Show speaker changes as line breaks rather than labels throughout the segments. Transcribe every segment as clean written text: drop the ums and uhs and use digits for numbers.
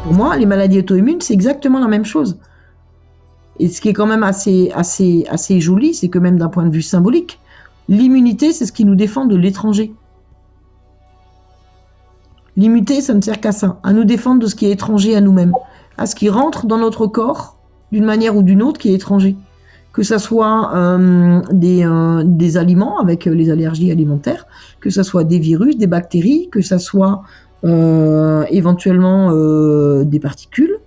pour moi, les maladies auto-immunes, c'est exactement la même chose. Et ce qui est quand même assez joli, c'est que même d'un point de vue symbolique, l'immunité, c'est ce qui nous défend de l'étranger. L'immunité, ça ne sert qu'à ça, à nous défendre de ce qui est étranger à nous-mêmes, à ce qui rentre dans notre corps d'une manière ou d'une autre qui est étranger. Que ça soit des aliments avec les allergies alimentaires, que ça soit des virus, des bactéries, que ça soit éventuellement des particules,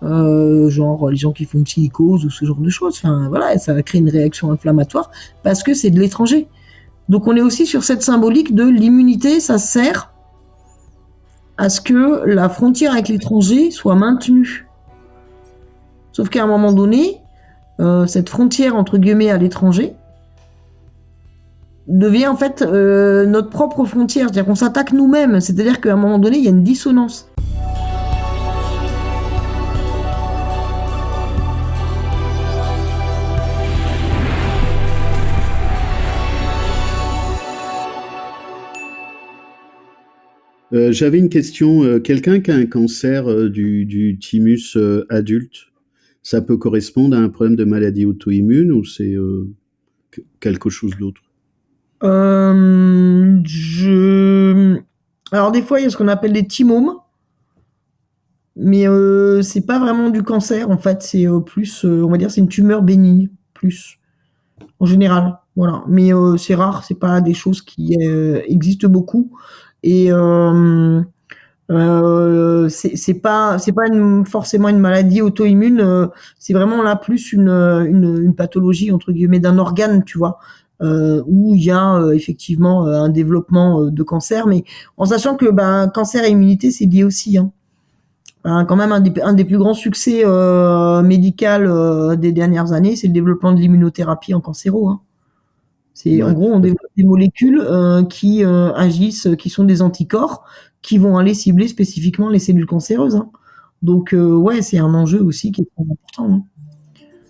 genre les gens qui font une silicose ou ce genre de choses. Enfin voilà, ça va créer une réaction inflammatoire parce que c'est de l'étranger. Donc on est aussi sur cette symbolique de l'immunité, ça sert à ce que la frontière avec l'étranger soit maintenue. Sauf qu'à un moment donné, cette frontière entre guillemets à l'étranger devient en fait notre propre frontière, c'est-à-dire qu'on s'attaque nous-mêmes, c'est-à-dire qu'à un moment donné, il y a une dissonance.
J'avais une question. Quelqu'un qui a un cancer du thymus adulte, ça peut correspondre à un problème de maladie auto-immune ou c'est quelque chose d'autre?
Alors des fois, il y a ce qu'on appelle des thymomes, mais c'est pas vraiment du cancer, en fait, c'est plus, on va dire, c'est une tumeur bénigne, plus, en général, voilà. Mais c'est rare, c'est pas des choses qui existent beaucoup. Et c'est pas forcément une maladie auto-immune, c'est vraiment là plus une pathologie entre guillemets d'un organe, tu vois, où il y a effectivement un développement de cancer, mais en sachant que cancer et immunité c'est lié aussi, hein. Quand même un des plus grands succès médical des dernières années, c'est le développement de l'immunothérapie en cancéro, hein. C'est en gros on développe des molécules qui agissent, qui sont des anticorps qui vont aller cibler spécifiquement les cellules cancéreuses, hein. Donc ouais, c'est un enjeu aussi qui est très important, hein.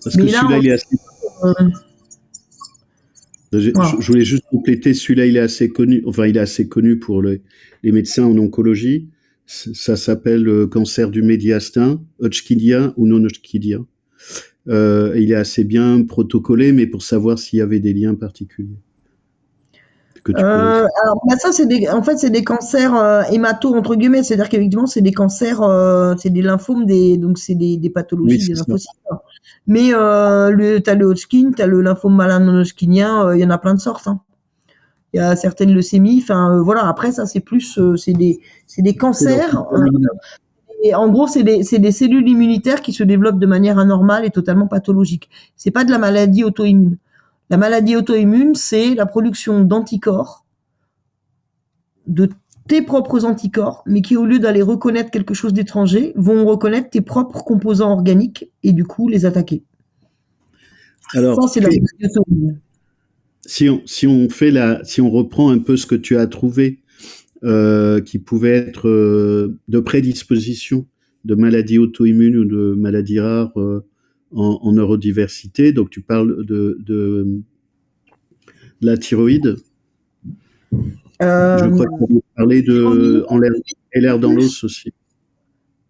Parce que celui-là, il est assez... Je voulais juste compléter, celui-là, il est assez connu. Enfin, il est assez connu pour les médecins en oncologie. Ça s'appelle cancer du médiastin, Hodgkinien ou non Hodgkinien. Il est assez bien protocolé, mais pour savoir s'il y avait des liens particuliers.
Alors ça c'est des cancers hémato entre guillemets, c'est-à-dire qu'effectivement c'est des cancers, c'est des lymphomes, donc c'est des pathologies,
oui,
des lymphocytes. Mais t'as le Hodgkin, t'as le lymphome malin non hodgkinien, il y en a plein de sortes, hein. Il y a certaines leucémies, enfin voilà. Après ça c'est plus c'est des cancers. Et en gros, c'est des cellules immunitaires qui se développent de manière anormale et totalement pathologique. C'est pas de la maladie auto-immune. La maladie auto-immune, c'est la production d'anticorps, de tes propres anticorps, mais qui, au lieu d'aller reconnaître quelque chose d'étranger, vont reconnaître tes propres composants organiques et du coup les attaquer.
Alors,
ça, c'est la maladie auto-immune.
Si on reprend un peu ce que tu as trouvé, qui pouvait être de prédisposition de maladies auto-immunes ou de maladies rares en neurodiversité. Donc tu parles de la thyroïde. Je crois qu'on parlait de LR dans l'os aussi.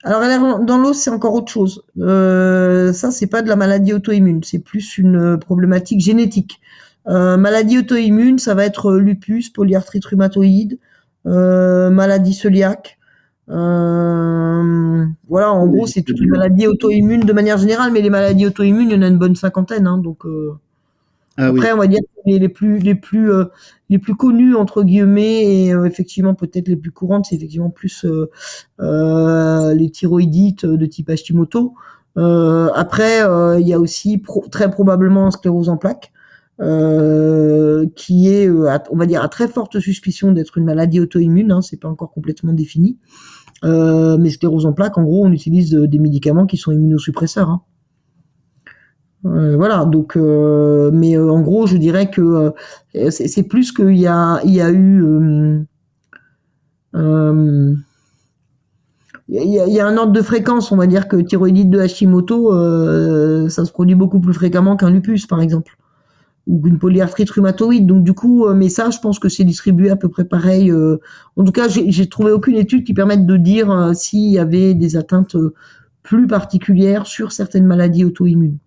Alors LR dans l'os, c'est encore autre chose. Ça, c'est pas de la maladie auto-immune, c'est plus une problématique génétique. Maladie auto-immune, ça va être lupus, polyarthrite rhumatoïde, maladie cœliaque. Voilà, en gros, c'est toutes les maladies auto-immunes de manière générale, mais les maladies auto-immunes, il y en a une bonne cinquantaine, hein, donc après, on va dire que les plus connues entre guillemets et effectivement peut-être les plus courantes, c'est effectivement plus les thyroïdites de type Hashimoto. Après, il y a aussi très probablement sclérose en plaques, qui est, on va dire, à très forte suspicion d'être une maladie auto-immune, hein, c'est pas encore complètement défini. Mais sclérose en plaques, en gros, on utilise des médicaments qui sont immunosuppresseurs, hein. Voilà, donc, mais en gros, je dirais que c'est plus qu'il y a eu, il y a un ordre de fréquence, on va dire que thyroïdite de Hashimoto, ça se produit beaucoup plus fréquemment qu'un lupus, par exemple. ou une polyarthrite rhumatoïde. Donc du coup, mais ça, je pense que c'est distribué à peu près pareil. En tout cas, j'ai trouvé aucune étude qui permette de dire s'il y avait des atteintes plus particulières sur certaines maladies auto-immunes.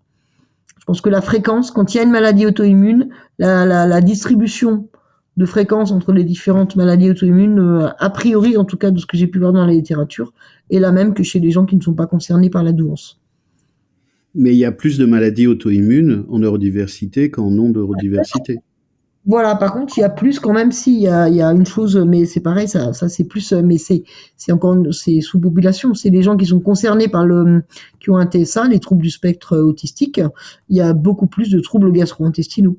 Je pense que la fréquence, quand il y a une maladie auto-immune, la distribution de fréquence entre les différentes maladies auto-immunes, a priori, en tout cas de ce que j'ai pu voir dans la littérature, est la même que chez les gens qui ne sont pas concernés par la douance.
Mais il y a plus de maladies auto-immunes en neurodiversité qu'en non-neurodiversité.
Voilà, par contre, il y a plus quand même, si, il y a une chose, mais c'est pareil, ça c'est plus, mais c'est encore, c'est sous-population, c'est les gens qui sont concernés qui ont un TSA, les troubles du spectre autistique, il y a beaucoup plus de troubles gastro-intestinaux.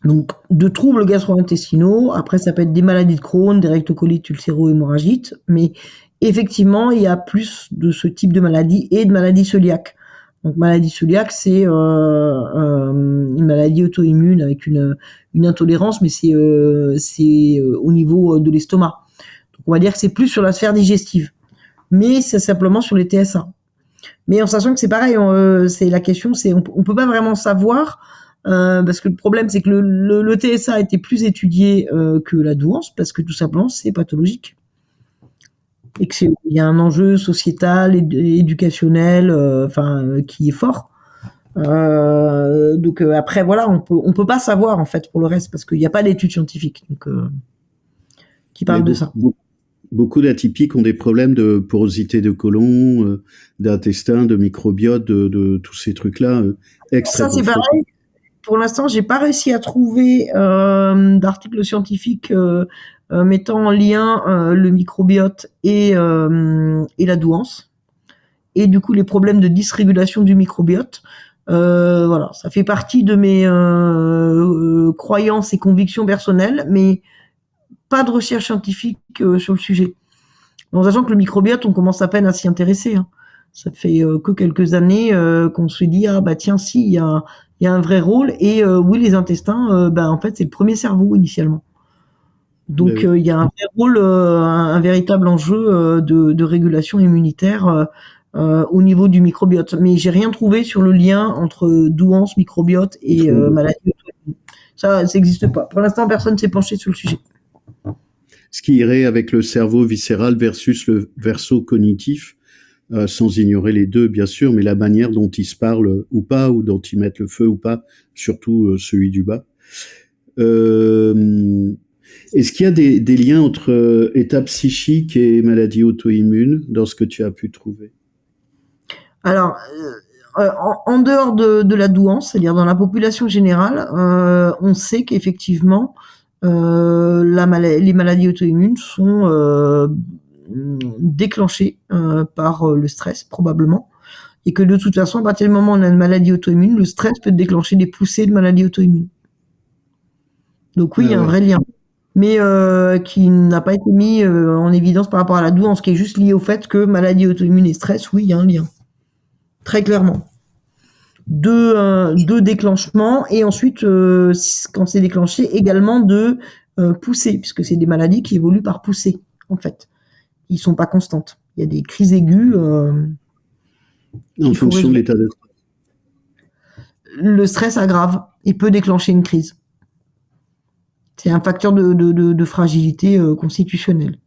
Donc, de troubles gastro-intestinaux, après ça peut être des maladies de Crohn, des rectocolites ulcéro-hémorragiques, mais effectivement, il y a plus de ce type de maladies et de maladies cœliaques. Donc, maladie cœliaque, c'est une maladie auto-immune avec une intolérance, mais c'est au niveau de l'estomac. Donc, on va dire que c'est plus sur la sphère digestive, mais c'est simplement sur les TSA. Mais en sachant que c'est pareil, c'est la question, c'est on peut pas vraiment savoir parce que le problème, c'est que le TSA a été plus étudié que la douance, parce que tout simplement, c'est pathologique. Et qu'il y a un enjeu sociétal, éducationnel, qui est fort. Donc après, voilà, on peut pas savoir, en fait, pour le reste, parce qu'il n'y a pas d'études scientifiques qui parlent de ça.
Beaucoup d'atypiques ont des problèmes de porosité de côlon, d'intestin, de microbiote, de tous ces trucs-là extrêmement.
Ça, c'est pareil. Pour l'instant, j'ai pas réussi à trouver d'articles scientifiques mettant en lien le microbiote et la douance, et du coup les problèmes de dysrégulation du microbiote. Voilà, ça fait partie de mes croyances et convictions personnelles, mais pas de recherche scientifique sur le sujet. En sachant que le microbiote, on commence à peine à s'y intéresser. Hein. Ça fait que quelques années qu'on se dit ah bah tiens, si il y a un vrai rôle, et oui, les intestins, en fait c'est le premier cerveau initialement. Donc il y a un vrai rôle, un véritable enjeu de régulation immunitaire au niveau du microbiote. Mais j'ai rien trouvé sur le lien entre douance, microbiote et maladie auto-immune. Ça n'existe pas. Pour l'instant, personne ne s'est penché sur le sujet.
Ce qui irait avec le cerveau viscéral versus le verso cognitif, sans ignorer les deux, bien sûr, mais la manière dont ils se parlent ou pas, ou dont ils mettent le feu ou pas, surtout celui du bas. Est-ce qu'il y a des liens entre état psychique et maladie auto-immune dans ce que tu as pu trouver?
Alors, en dehors de la douance, c'est-à-dire dans la population générale, on sait qu'effectivement, les maladies auto-immunes sont déclenchées par le stress, probablement, et que de toute façon, à partir du moment où on a une maladie auto-immune, le stress peut déclencher des poussées de maladie auto-immune. Donc oui, il y a un vrai lien, mais qui n'a pas été mis en évidence par rapport à la douance, qui est juste lié au fait que maladie auto-immune et stress, oui, il y a un lien, très clairement. Deux déclenchements, et ensuite, quand c'est déclenché, également de poussées, puisque c'est des maladies qui évoluent par poussées, en fait. Ils sont pas constantes. Il y a des crises aiguës.
En fonction de l'état de stress.
Le stress aggrave et peut déclencher une crise. C'est un facteur de fragilité constitutionnelle.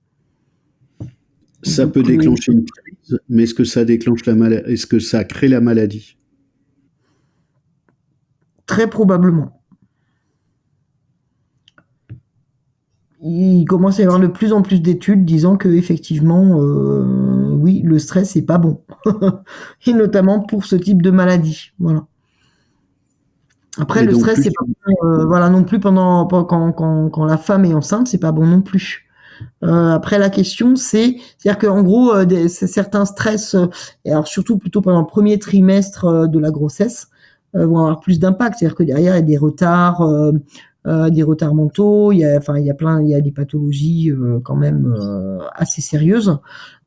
Ça peut déclencher une crise, mais est-ce que ça déclenche est-ce que ça crée la maladie?
Très probablement. Il commence à y avoir de plus en plus d'études disant que effectivement, oui, le stress c'est pas bon, et notamment pour ce type de maladie. Voilà. Après, le stress c'est pas bon, voilà, non plus quand la femme est enceinte, c'est pas bon non plus. Après, la question c'est-à-dire qu'en gros, certains stress, et alors surtout plutôt pendant le premier trimestre de la grossesse, vont avoir plus d'impact. C'est-à-dire que derrière, il y a des retards mentaux, il y a des pathologies quand même assez sérieuses.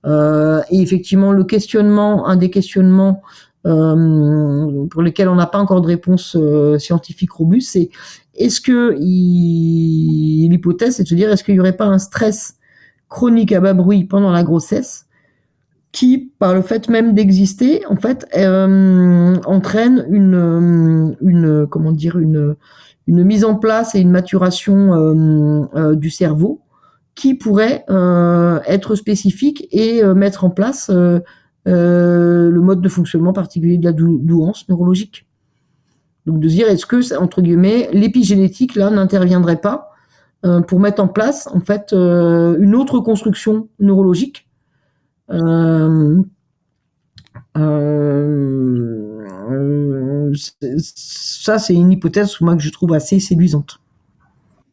Et effectivement, un des questionnements pour lesquels on n'a pas encore de réponse scientifique robuste, c'est est-ce que l'hypothèse, c'est de se dire est-ce qu'il n'y aurait pas un stress chronique à bas bruit pendant la grossesse qui, par le fait même d'exister, en fait, entraîne comment dire, une mise en place et une maturation du cerveau qui pourrait être spécifique et mettre en place le mode de fonctionnement particulier de la douance neurologique. Donc de se dire, est-ce que, entre guillemets, l'épigénétique, là, n'interviendrait pas pour mettre en place, en fait, une autre construction neurologique euh, ça, c'est une hypothèse, moi, que je trouve assez séduisante.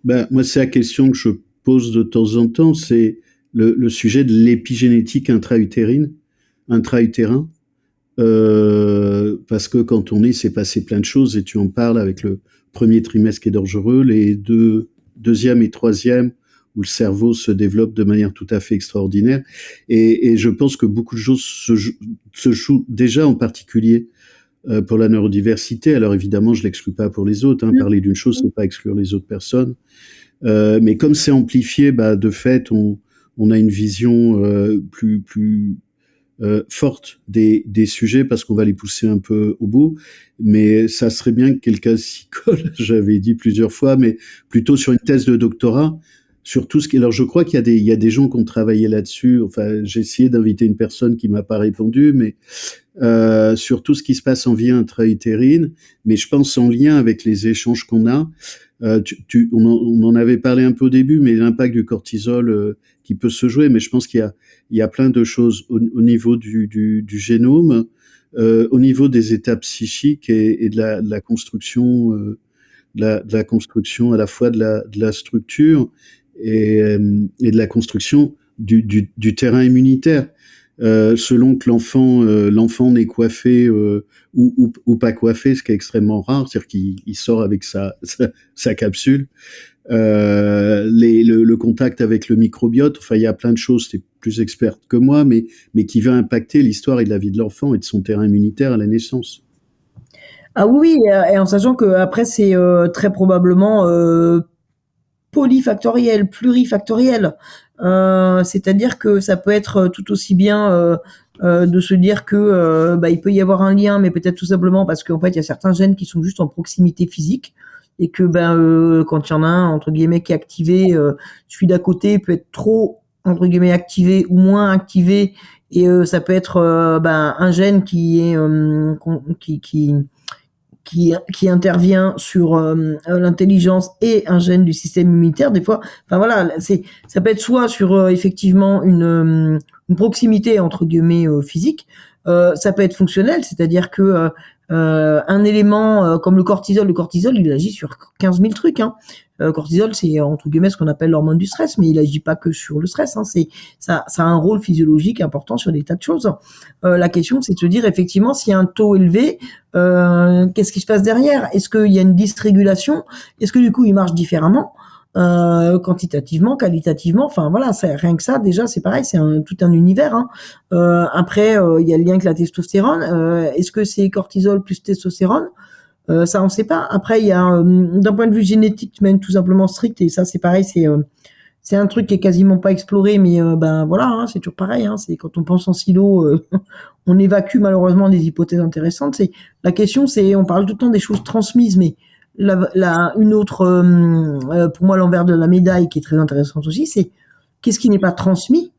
Ben, moi, c'est la question que je pose de temps en temps, c'est le sujet de l'épigénétique intra-utérin, parce que quand on est, c'est passé plein de choses, et tu en parles avec le premier trimestre qui est dangereux, les deuxième et troisième, où le cerveau se développe de manière tout à fait extraordinaire. Et je pense que beaucoup de choses se jouent déjà, en particulier pour la neurodiversité. Alors évidemment, je l'exclus pas pour les autres. Hein. Parler d'une chose, c'est pas exclure les autres personnes. Mais comme c'est amplifié, bah, de fait, on a une vision plus forte des sujets parce qu'on va les pousser un peu au bout. Mais ça serait bien que quelqu'un s'y colle, j'avais dit plusieurs fois, mais plutôt sur une thèse de doctorat, sur tout ce qui... Alors je crois qu'il y a des gens qui ont travaillé là-dessus. Enfin, j'ai essayé d'inviter une personne qui m'a pas répondu, mais sur tout ce qui se passe en vie intra-utérine, mais je pense en lien avec les échanges qu'on a. On en avait parlé un peu au début, mais l'impact du cortisol qui peut se jouer, mais je pense qu'il y a plein de choses au niveau du génome, au niveau des états psychiques et de la construction, de la construction à la fois de la structure et de la construction du terrain immunitaire. Selon que l'enfant n'est coiffé ou pas coiffé, ce qui est extrêmement rare, c'est-à-dire qu'il sort avec sa capsule. Le contact avec le microbiote, enfin il y a plein de choses, t'es plus experte que moi, mais qui va impacter l'histoire et de la vie de l'enfant et de son terrain immunitaire à la naissance.
Ah oui, et en sachant que après c'est très probablement polyfactoriel, plurifactoriel. C'est-à-dire que ça peut être tout aussi bien de se dire que il peut y avoir un lien, mais peut-être tout simplement parce qu'en fait il y a certains gènes qui sont juste en proximité physique et que quand il y en a un entre guillemets qui est activé, celui d'à côté peut être trop entre guillemets activé ou moins activé et ça peut être un gène qui est qui intervient sur l'intelligence et un gène du système immunitaire des fois. Enfin voilà, ça peut être soit sur effectivement une proximité entre guillemets physique, ça peut être fonctionnel, c'est-à-dire que un élément comme le cortisol il agit sur 15 000 trucs. Hein. Cortisol, c'est entre guillemets ce qu'on appelle l'hormone du stress, mais il agit pas que sur le stress. Hein. Ça a un rôle physiologique important sur des tas de choses. La question, c'est de se dire effectivement s'il y a un taux élevé, qu'est-ce qui se passe derrière? Est-ce qu'il y a une dysrégulation? Est-ce que du coup il marche différemment? Quantitativement, qualitativement, enfin voilà, rien que ça déjà c'est pareil, c'est tout un univers. Hein. Après, il y a le lien avec la testostérone. Est-ce que c'est cortisol plus testostérone? Ça on sait pas. Après, il y a d'un point de vue génétique, même tout simplement strict, et ça c'est pareil, c'est un truc qui est quasiment pas exploré, mais voilà, hein, c'est toujours pareil. Hein, c'est quand on pense en silo, on évacue malheureusement des hypothèses intéressantes. La question, c'est on parle tout le temps des choses transmises, mais une autre, pour moi, l'envers de la médaille qui est très intéressante aussi, c'est qu'est-ce qui n'est pas transmis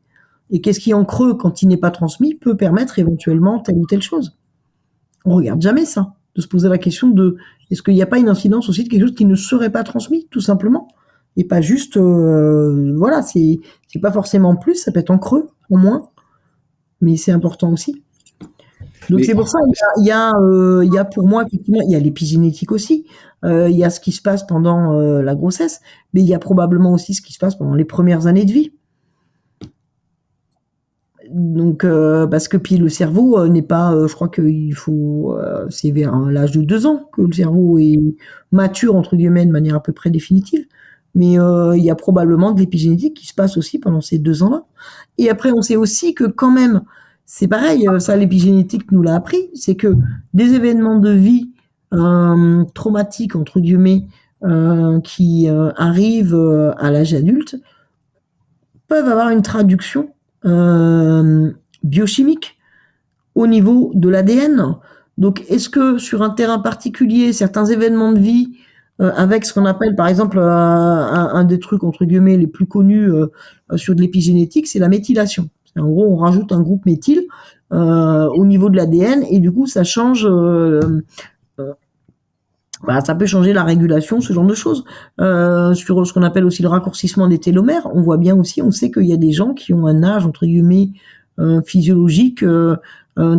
et qu'est-ce qui en creux quand il n'est pas transmis peut permettre éventuellement telle ou telle chose. On regarde jamais ça, de se poser la question de est-ce qu'il n'y a pas une incidence aussi de quelque chose qui ne serait pas transmis, tout simplement, et pas juste, voilà, c'est pas forcément en plus, ça peut être en creux, en moins, mais c'est important aussi. Donc c'est pour ça il y a pour moi effectivement il y a l'épigénétique aussi, il y a ce qui se passe pendant la grossesse, mais il y a probablement aussi ce qui se passe pendant les premières années de vie. Donc parce que puis le cerveau n'est pas, je crois qu'il faut, c'est vers l'âge de 2 ans que le cerveau est mature entre guillemets de manière à peu près définitive. Mais il y a probablement de l'épigénétique qui se passe aussi pendant ces 2 ans-là. Et après, on sait aussi que quand même, c'est pareil, ça l'épigénétique nous l'a appris, c'est que des événements de vie traumatiques entre guillemets qui arrivent à l'âge adulte peuvent avoir une traduction biochimiques, au niveau de l'ADN. Donc, est-ce que sur un terrain particulier, certains événements de vie, avec ce qu'on appelle, par exemple, un des trucs, entre guillemets, les plus connus sur de l'épigénétique, c'est la méthylation. En gros, on rajoute un groupe méthyle au niveau de l'ADN et du coup, ça change... ça peut changer la régulation, ce genre de choses. Sur ce qu'on appelle aussi le raccourcissement des télomères, on voit bien aussi, on sait qu'il y a des gens qui ont un âge, entre guillemets, physiologique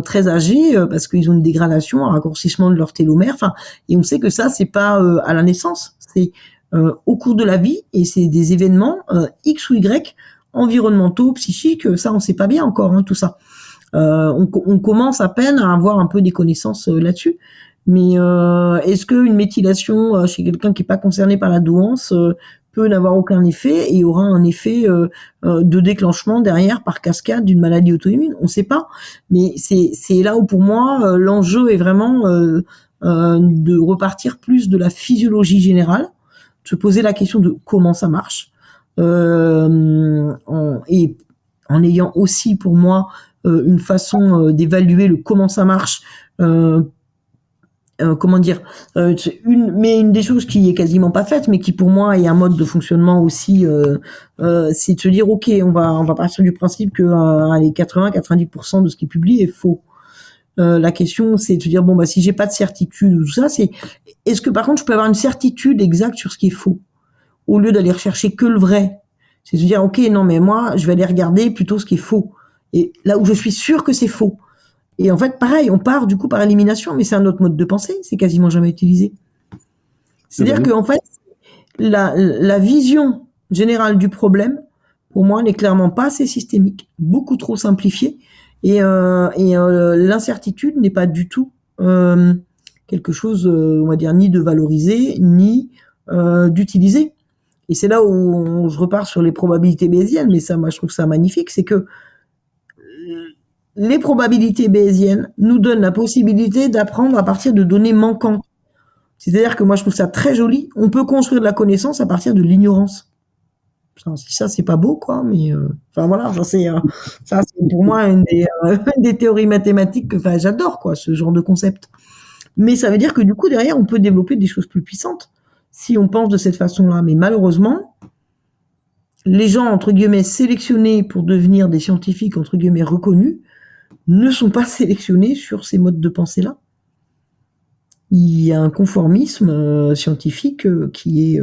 très âgé parce qu'ils ont une dégradation, un raccourcissement de leurs télomères. Enfin, et on sait que ça, c'est pas à la naissance, c'est au cours de la vie et c'est des événements X ou Y environnementaux, psychiques. Ça, on sait pas bien encore tout ça. On commence à peine à avoir un peu des connaissances là-dessus. Mais est-ce qu'une méthylation chez quelqu'un qui n'est pas concerné par la douance peut n'avoir aucun effet et aura un effet de déclenchement derrière par cascade d'une maladie auto-immune? On ne sait pas. Mais c'est là où pour moi l'enjeu est vraiment de repartir plus de la physiologie générale, de se poser la question de comment ça marche, et en ayant aussi pour moi une façon d'évaluer le comment ça marche. Comment dire, une des choses qui est quasiment pas faite, mais qui pour moi est un mode de fonctionnement aussi, c'est de se dire ok, on va partir du principe que les 80-90% de ce qui est publié est faux. La question c'est de se dire bon bah si j'ai pas de certitude ou tout ça, c'est est-ce que par contre je peux avoir une certitude exacte sur ce qui est faux au lieu d'aller rechercher que le vrai. C'est de se dire ok non mais moi je vais aller regarder plutôt ce qui est faux et là où je suis sûr que c'est faux. Et en fait, pareil, on part du coup par élimination, mais c'est un autre mode de pensée, c'est quasiment jamais utilisé. C'est-à-dire qu'en fait, la vision générale du problème, pour moi, n'est clairement pas assez systémique, beaucoup trop simplifiée, et l'incertitude n'est pas du tout quelque chose, on va dire, ni de valoriser, ni d'utiliser. Et c'est là où je repars sur les probabilités bayésiennes, mais ça, moi, je trouve ça magnifique, c'est que les probabilités bayésiennes nous donnent la possibilité d'apprendre à partir de données manquantes. C'est-à-dire que moi, je trouve ça très joli. On peut construire de la connaissance à partir de l'ignorance. Ça, c'est pas beau, quoi, mais enfin voilà, ça c'est pour moi une des théories mathématiques que j'adore, quoi, ce genre de concept. Mais ça veut dire que du coup, derrière, on peut développer des choses plus puissantes si on pense de cette façon-là. Mais malheureusement, les gens, entre guillemets, sélectionnés pour devenir des scientifiques, entre guillemets, reconnus, ne sont pas sélectionnés sur ces modes de pensée-là. Il y a un conformisme scientifique qui est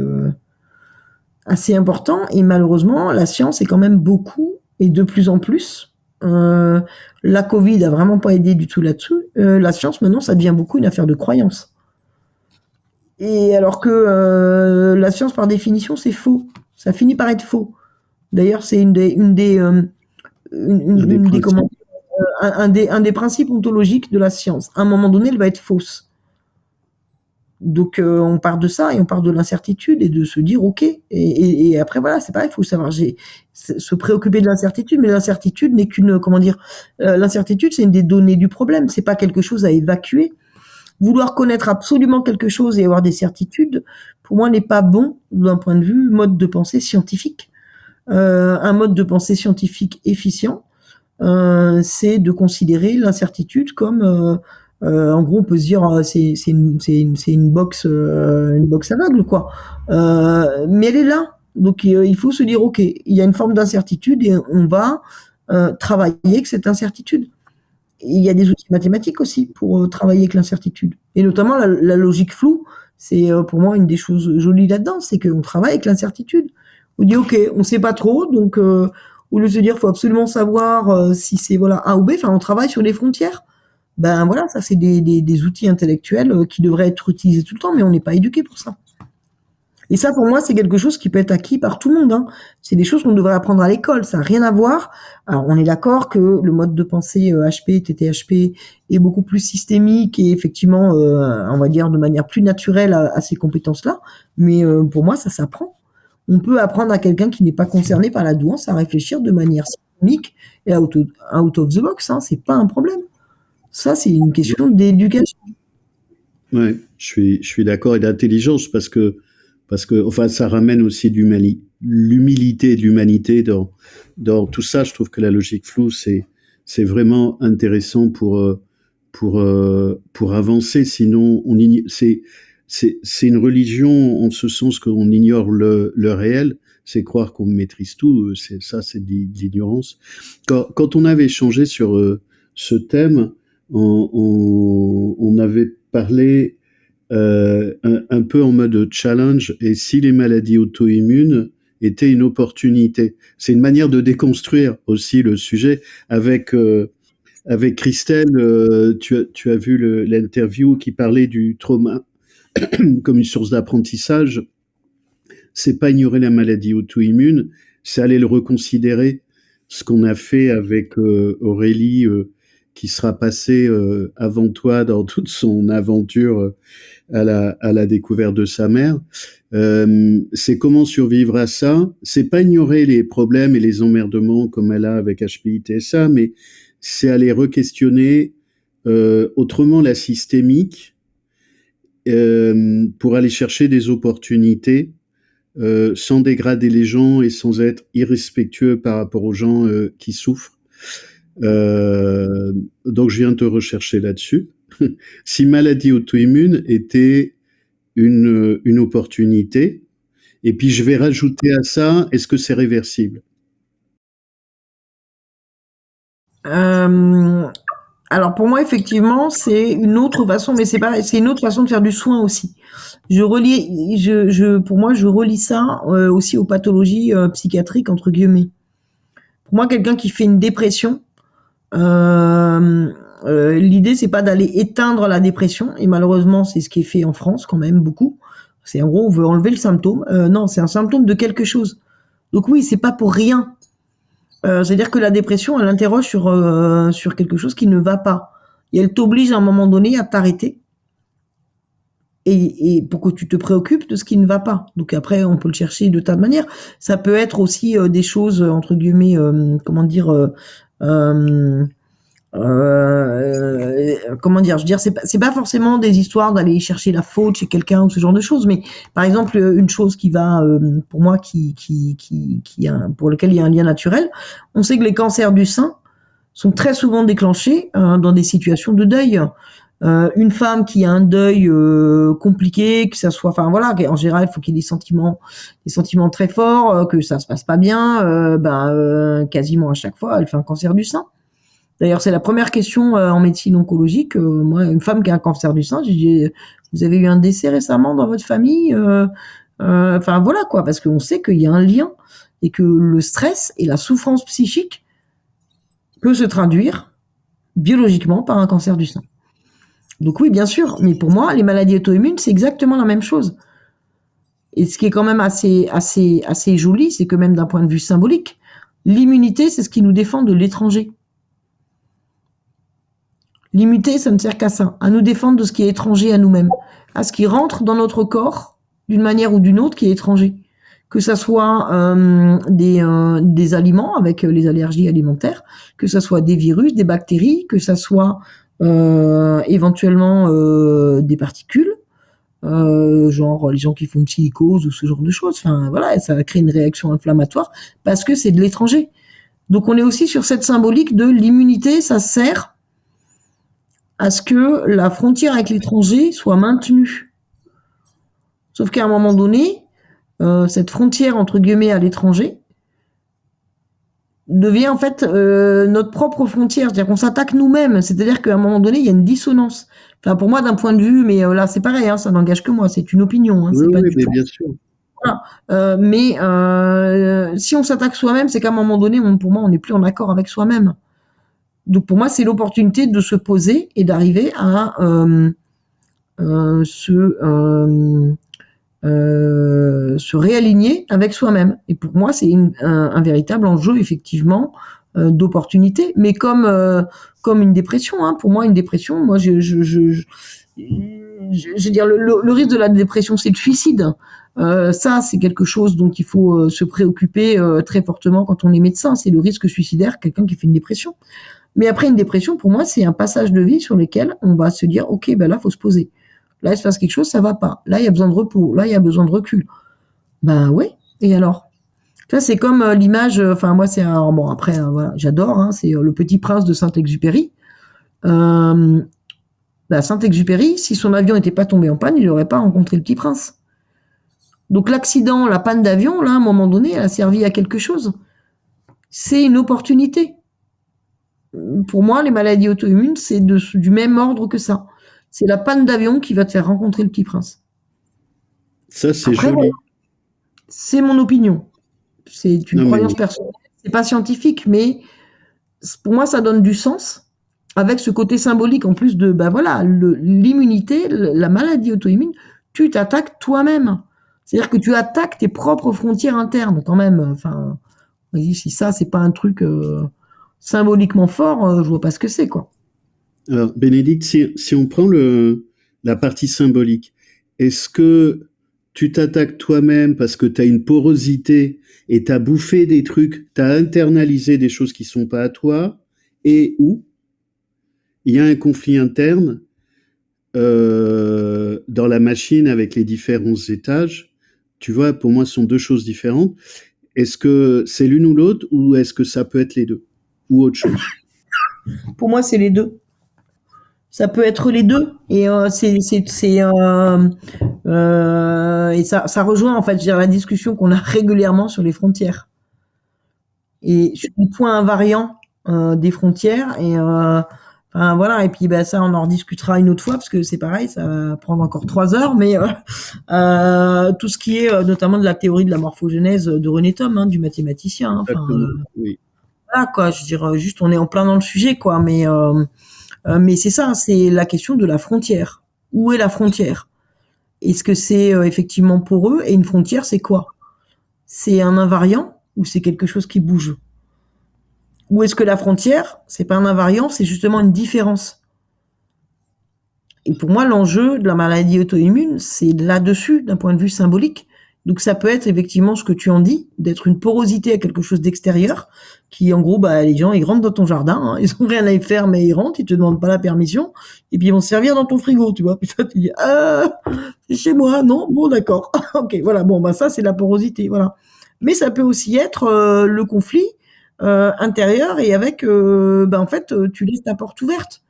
assez important et malheureusement, la science est quand même beaucoup et de plus en plus. La Covid a vraiment pas aidé du tout là-dessus. La science, maintenant, ça devient beaucoup une affaire de croyance. Et alors que la science, par définition, c'est faux. Ça finit par être faux. D'ailleurs, c'est un des principes ontologiques de la science. À un moment donné, elle va être fausse. Donc, on part de ça et on part de l'incertitude et de se dire ok. Et après, voilà, c'est pareil, il faut savoir se préoccuper de l'incertitude, mais l'incertitude n'est qu'une, l'incertitude, c'est une des données du problème. C'est pas quelque chose à évacuer. Vouloir connaître absolument quelque chose et avoir des certitudes, pour moi, n'est pas bon d'un point de vue mode de pensée scientifique. Un mode de pensée scientifique efficient, c'est de considérer l'incertitude comme en gros on peut se dire c'est une box aveugle quoi, mais elle est là, donc il faut se dire ok, il y a une forme d'incertitude et on va travailler avec cette incertitude. Et il y a des outils mathématiques aussi pour travailler avec l'incertitude et notamment la logique floue. C'est pour moi une des choses jolies là-dedans, c'est qu'on travaille avec l'incertitude. On dit ok, on sait pas trop, donc au lieu de se dire faut absolument savoir si c'est voilà A ou B, enfin on travaille sur les frontières. Ben voilà, ça c'est des outils intellectuels qui devraient être utilisés tout le temps, mais on n'est pas éduqué pour ça. Et ça pour moi c'est quelque chose qui peut être acquis par tout le monde. Hein. C'est des choses qu'on devrait apprendre à l'école, ça n'a rien à voir. Alors on est d'accord que le mode de pensée HP, TTHP est beaucoup plus systémique et effectivement, on va dire de manière plus naturelle à ces compétences-là, mais pour moi ça s'apprend. On peut apprendre à quelqu'un qui n'est pas concerné par la douance à réfléchir de manière systémique et out of the box. Hein, c'est pas un problème. Ça, c'est une question d'éducation.
Ouais, je suis d'accord et d'intelligence parce que enfin ça ramène aussi l'humilité et l'humanité dans tout ça. Je trouve que la logique floue c'est c'est vraiment intéressant pour avancer. Sinon, c'est une religion en ce sens qu'on ignore le réel. C'est croire qu'on maîtrise tout. C'est de l'ignorance. Quand on avait échangé sur ce thème, on avait parlé un peu en mode challenge, et si les maladies auto-immunes étaient une opportunité. C'est une manière de déconstruire aussi le sujet. Avec Christelle, tu as vu l'interview qui parlait du trauma comme une source d'apprentissage. C'est pas ignorer la maladie auto-immune, c'est aller le reconsidérer. Ce qu'on a fait avec Aurélie, qui sera passée avant toi dans toute son aventure à la découverte de sa mère. C'est comment survivre à ça. C'est pas ignorer les problèmes et les emmerdements comme elle a avec HPI-TSA, mais c'est aller re-questionner autrement la systémique, pour aller chercher des opportunités, sans dégrader les gens et sans être irrespectueux par rapport aux gens qui souffrent. Donc je viens te rechercher là-dessus. Si maladie auto-immune était une opportunité, et puis je vais rajouter à ça, est-ce que c'est réversible?
Alors pour moi, effectivement, c'est une autre façon, mais c'est une autre façon de faire du soin aussi. Pour moi, je relie ça aussi aux pathologies psychiatriques entre guillemets. Pour moi, quelqu'un qui fait une dépression, l'idée c'est pas d'aller éteindre la dépression, et malheureusement c'est ce qui est fait en France quand même beaucoup. C'est en gros on veut enlever le symptôme. Non, c'est un symptôme de quelque chose. Donc oui, c'est pas pour rien. C'est-à-dire que la dépression, elle interroge sur quelque chose qui ne va pas. Et elle t'oblige à un moment donné à t'arrêter. Et pour que tu te préoccupes de ce qui ne va pas. Donc après, on peut le chercher de tas de manières. Ça peut être aussi des choses, entre guillemets, comment dire, je veux dire, c'est pas forcément des histoires d'aller chercher la faute chez quelqu'un ou ce genre de choses, mais par exemple, une chose qui va, pour moi, pour lequel il y a un lien naturel, on sait que les cancers du sein sont très souvent déclenchés dans des situations de deuil. Une femme qui a un deuil compliqué, que ça soit, enfin voilà, en général, il faut qu'il y ait des sentiments très forts, que ça se passe pas bien, quasiment à chaque fois, elle fait un cancer du sein. D'ailleurs, c'est la première question en médecine oncologique. Moi, une femme qui a un cancer du sein, j'ai dit, vous avez eu un décès récemment dans votre famille? Enfin voilà quoi, parce qu'on sait qu'il y a un lien et que le stress et la souffrance psychique peut se traduire biologiquement par un cancer du sein. Donc oui, bien sûr, mais pour moi, les maladies auto-immunes, c'est exactement la même chose. Et ce qui est quand même assez joli, c'est que même d'un point de vue symbolique, l'immunité, c'est ce qui nous défend de l'étranger. L'immunité, ça ne sert qu'à ça, à nous défendre de ce qui est étranger à nous-mêmes, à ce qui rentre dans notre corps d'une manière ou d'une autre qui est étranger. Que ça soit des aliments avec les allergies alimentaires, que ça soit des virus, des bactéries, que ça soit éventuellement des particules, genre les gens qui font une silicose ou ce genre de choses. Enfin voilà, ça va créer une réaction inflammatoire parce que c'est de l'étranger. Donc on est aussi sur cette symbolique de l'immunité, ça sert à ce que la frontière avec l'étranger soit maintenue. Sauf qu'à un moment donné, cette frontière entre guillemets à l'étranger devient en fait notre propre frontière, c'est-à-dire qu'on s'attaque nous-mêmes, c'est-à-dire qu'à un moment donné, il y a une dissonance. Enfin, pour moi, d'un point de vue, mais là, c'est pareil, hein, ça n'engage que moi, c'est une opinion, hein,
Oui,
c'est pas
oui,
du
mais
tout.
bien sûr.
Voilà. Mais si on s'attaque soi-même, c'est qu'à un moment donné, pour moi, on n'est plus en accord avec soi-même. Donc pour moi, c'est l'opportunité de se poser et d'arriver à se réaligner avec soi-même. Et pour moi, c'est un véritable enjeu, effectivement, d'opportunité. Mais comme une dépression, hein, pour moi, une dépression, moi, je veux dire, le risque de la dépression, c'est le suicide. Ça, c'est quelque chose dont il faut se préoccuper très fortement quand on est médecin. C'est le risque suicidaire, quelqu'un qui fait une dépression. Mais après une dépression, pour moi, c'est un passage de vie sur lequel on va se dire, ok, ben là, faut se poser. Là, il se passe quelque chose, ça va pas. Là, il y a besoin de repos. Là, il y a besoin de recul. Ben oui. Et alors? Tu vois, c'est comme l'image, enfin moi c'est un, bon après voilà, j'adore, hein, c'est Le Petit Prince de Saint-Exupéry. Euh, Bah, Saint-Exupéry, si son avion n'était pas tombé en panne, il n'aurait pas rencontré le Petit Prince. Donc l'accident, la panne d'avion, là, à un moment donné, elle a servi à quelque chose. C'est une opportunité. Pour moi, les maladies auto-immunes, c'est du même ordre que ça. C'est la panne d'avion qui va te faire rencontrer le Petit Prince.
Ça, c'est
Après, voilà,
joli.
c'est mon opinion. C'est une
Non, mais
croyance personnelle. C'est pas scientifique, mais pour moi, ça donne du sens avec ce côté symbolique en plus de, ben voilà, l'immunité, la maladie auto-immune, tu t'attaques toi-même. C'est-à-dire que tu attaques tes propres frontières internes quand même. Enfin, si ça, c'est pas un truc symboliquement fort, je vois pas ce que c'est, quoi.
alors, Bénédicte, si on prend la partie symbolique, est-ce que tu t'attaques toi-même parce que tu as une porosité et tu as bouffé des trucs, tu as internalisé des choses qui sont pas à toi, et où il y a un conflit interne dans la machine avec les différents étages? Tu vois, pour moi, ce sont deux choses différentes. Est-ce que c'est l'une ou l'autre, ou est-ce que ça peut être les deux, ou autre chose?
Pour moi, c'est les deux. Ça peut être les deux. Et et ça rejoint en fait, je veux dire, la discussion qu'on a régulièrement sur les frontières. Et sur le point invariant des frontières. Et enfin, voilà. Et puis, ben, ça, on en rediscutera une autre fois parce que c'est pareil, ça va prendre encore 3 heures. Mais tout ce qui est notamment de la théorie de la morphogenèse de René Thom, hein, du mathématicien. Hein, enfin,
Exactement, oui.
voilà quoi. Je veux dire, juste, on est en plein dans le sujet, quoi. Mais c'est ça, c'est la question de la frontière. Où est la frontière? Est-ce que c'est effectivement poreux? Et une frontière, c'est quoi? C'est un invariant ou c'est quelque chose qui bouge? Ou est-ce que la frontière, c'est pas un invariant, c'est justement une différence? Et pour moi, l'enjeu de la maladie auto-immune, c'est là-dessus, d'un point de vue symbolique. Donc ça peut être effectivement ce que tu en dis, d'être une porosité à quelque chose d'extérieur, qui en gros, bah, les gens, ils rentrent dans ton jardin, hein, ils ont rien à y faire, mais ils rentrent, ils te demandent pas la permission, et puis ils vont se servir dans ton frigo, tu vois. Puis toi, tu dis, c'est chez moi, non? Bon, d'accord. Ok, voilà, bon, bah ça, c'est la porosité, voilà. Mais ça peut aussi être le conflit intérieur et avec, bah, en fait, tu laisses ta porte ouverte.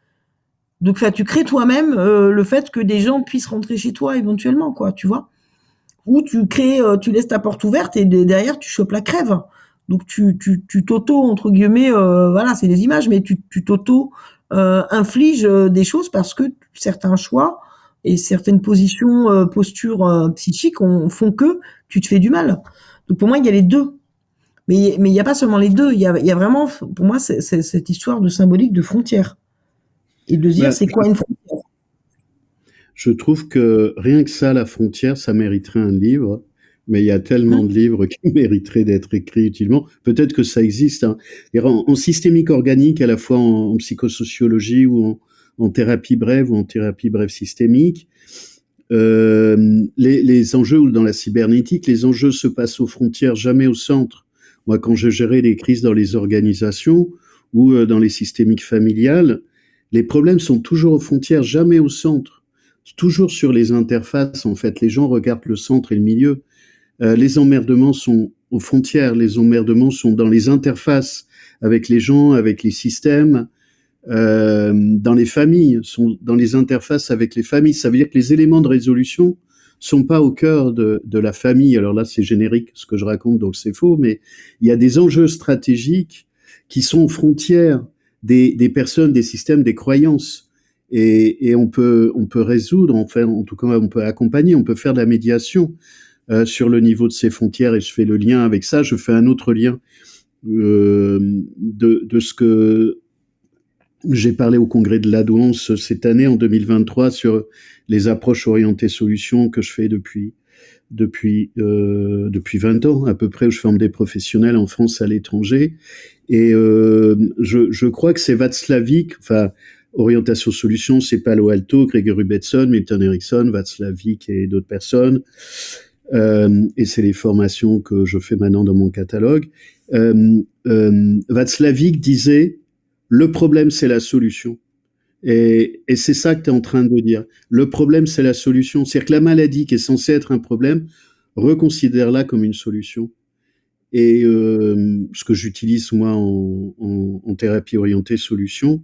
Donc, tu crées toi-même le fait que des gens puissent rentrer chez toi éventuellement, quoi, tu vois. Ou tu crées, tu laisses ta porte ouverte et derrière tu chopes la crève. Donc tu t'auto entre guillemets, voilà, c'est des images, mais tu t'auto infliges des choses parce que certains choix et certaines postures psychiques font que tu te fais du mal. Donc pour moi, il y a les deux. Mais il n'y a pas seulement les deux. Il y a vraiment, pour moi, c'est cette histoire de symbolique de frontières et de se dire
Bah,
c'est quoi une frontière.
je trouve que rien que ça, la frontière, ça mériterait un livre. Mais il y a tellement
Hein.
de livres qui mériteraient d'être écrits utilement. Peut-être que ça existe, hein. En systémique organique, à la fois en psychosociologie ou en thérapie brève ou en thérapie brève systémique. Les enjeux, ou dans la cybernétique, les enjeux se passent aux frontières, jamais au centre. Moi, quand je gérais les crises dans les organisations ou dans les systémiques familiales, les problèmes sont toujours aux frontières, jamais au centre. Toujours sur les interfaces, en fait. Les gens regardent le centre et le milieu. Les emmerdements sont aux frontières, les emmerdements sont dans les interfaces avec les gens, avec les systèmes, dans les familles, sont dans les interfaces avec les familles. Ça veut dire que les éléments de résolution sont pas au cœur de la famille. Alors là, c'est générique ce que je raconte, donc c'est faux, mais il y a des enjeux stratégiques qui sont aux frontières des personnes, des systèmes, des croyances. Et on peut résoudre, enfin, en tout cas, on peut accompagner, on peut faire de la médiation sur le niveau de ces frontières, et je fais le lien avec ça. Je fais un autre lien de ce que j'ai parlé au congrès de l'Adouance cette année, en 2023, sur les approches orientées solutions que je fais depuis 20 ans à peu près, où je forme des professionnels en France et à l'étranger. Et je crois que c'est Václavic, enfin, orientation solutions, c'est Palo Alto, Gregory Bateson, Milton Erickson, Václavic et d'autres personnes. Et c'est les formations que je fais maintenant dans mon catalogue. Václavic disait: le problème, c'est la solution. Et c'est ça que tu es en train de dire. Le problème, c'est la solution. C'est-à-dire que la maladie qui est censée être un problème, reconsidère-la comme une solution. et ce que j'utilise moi en thérapie orientée solution,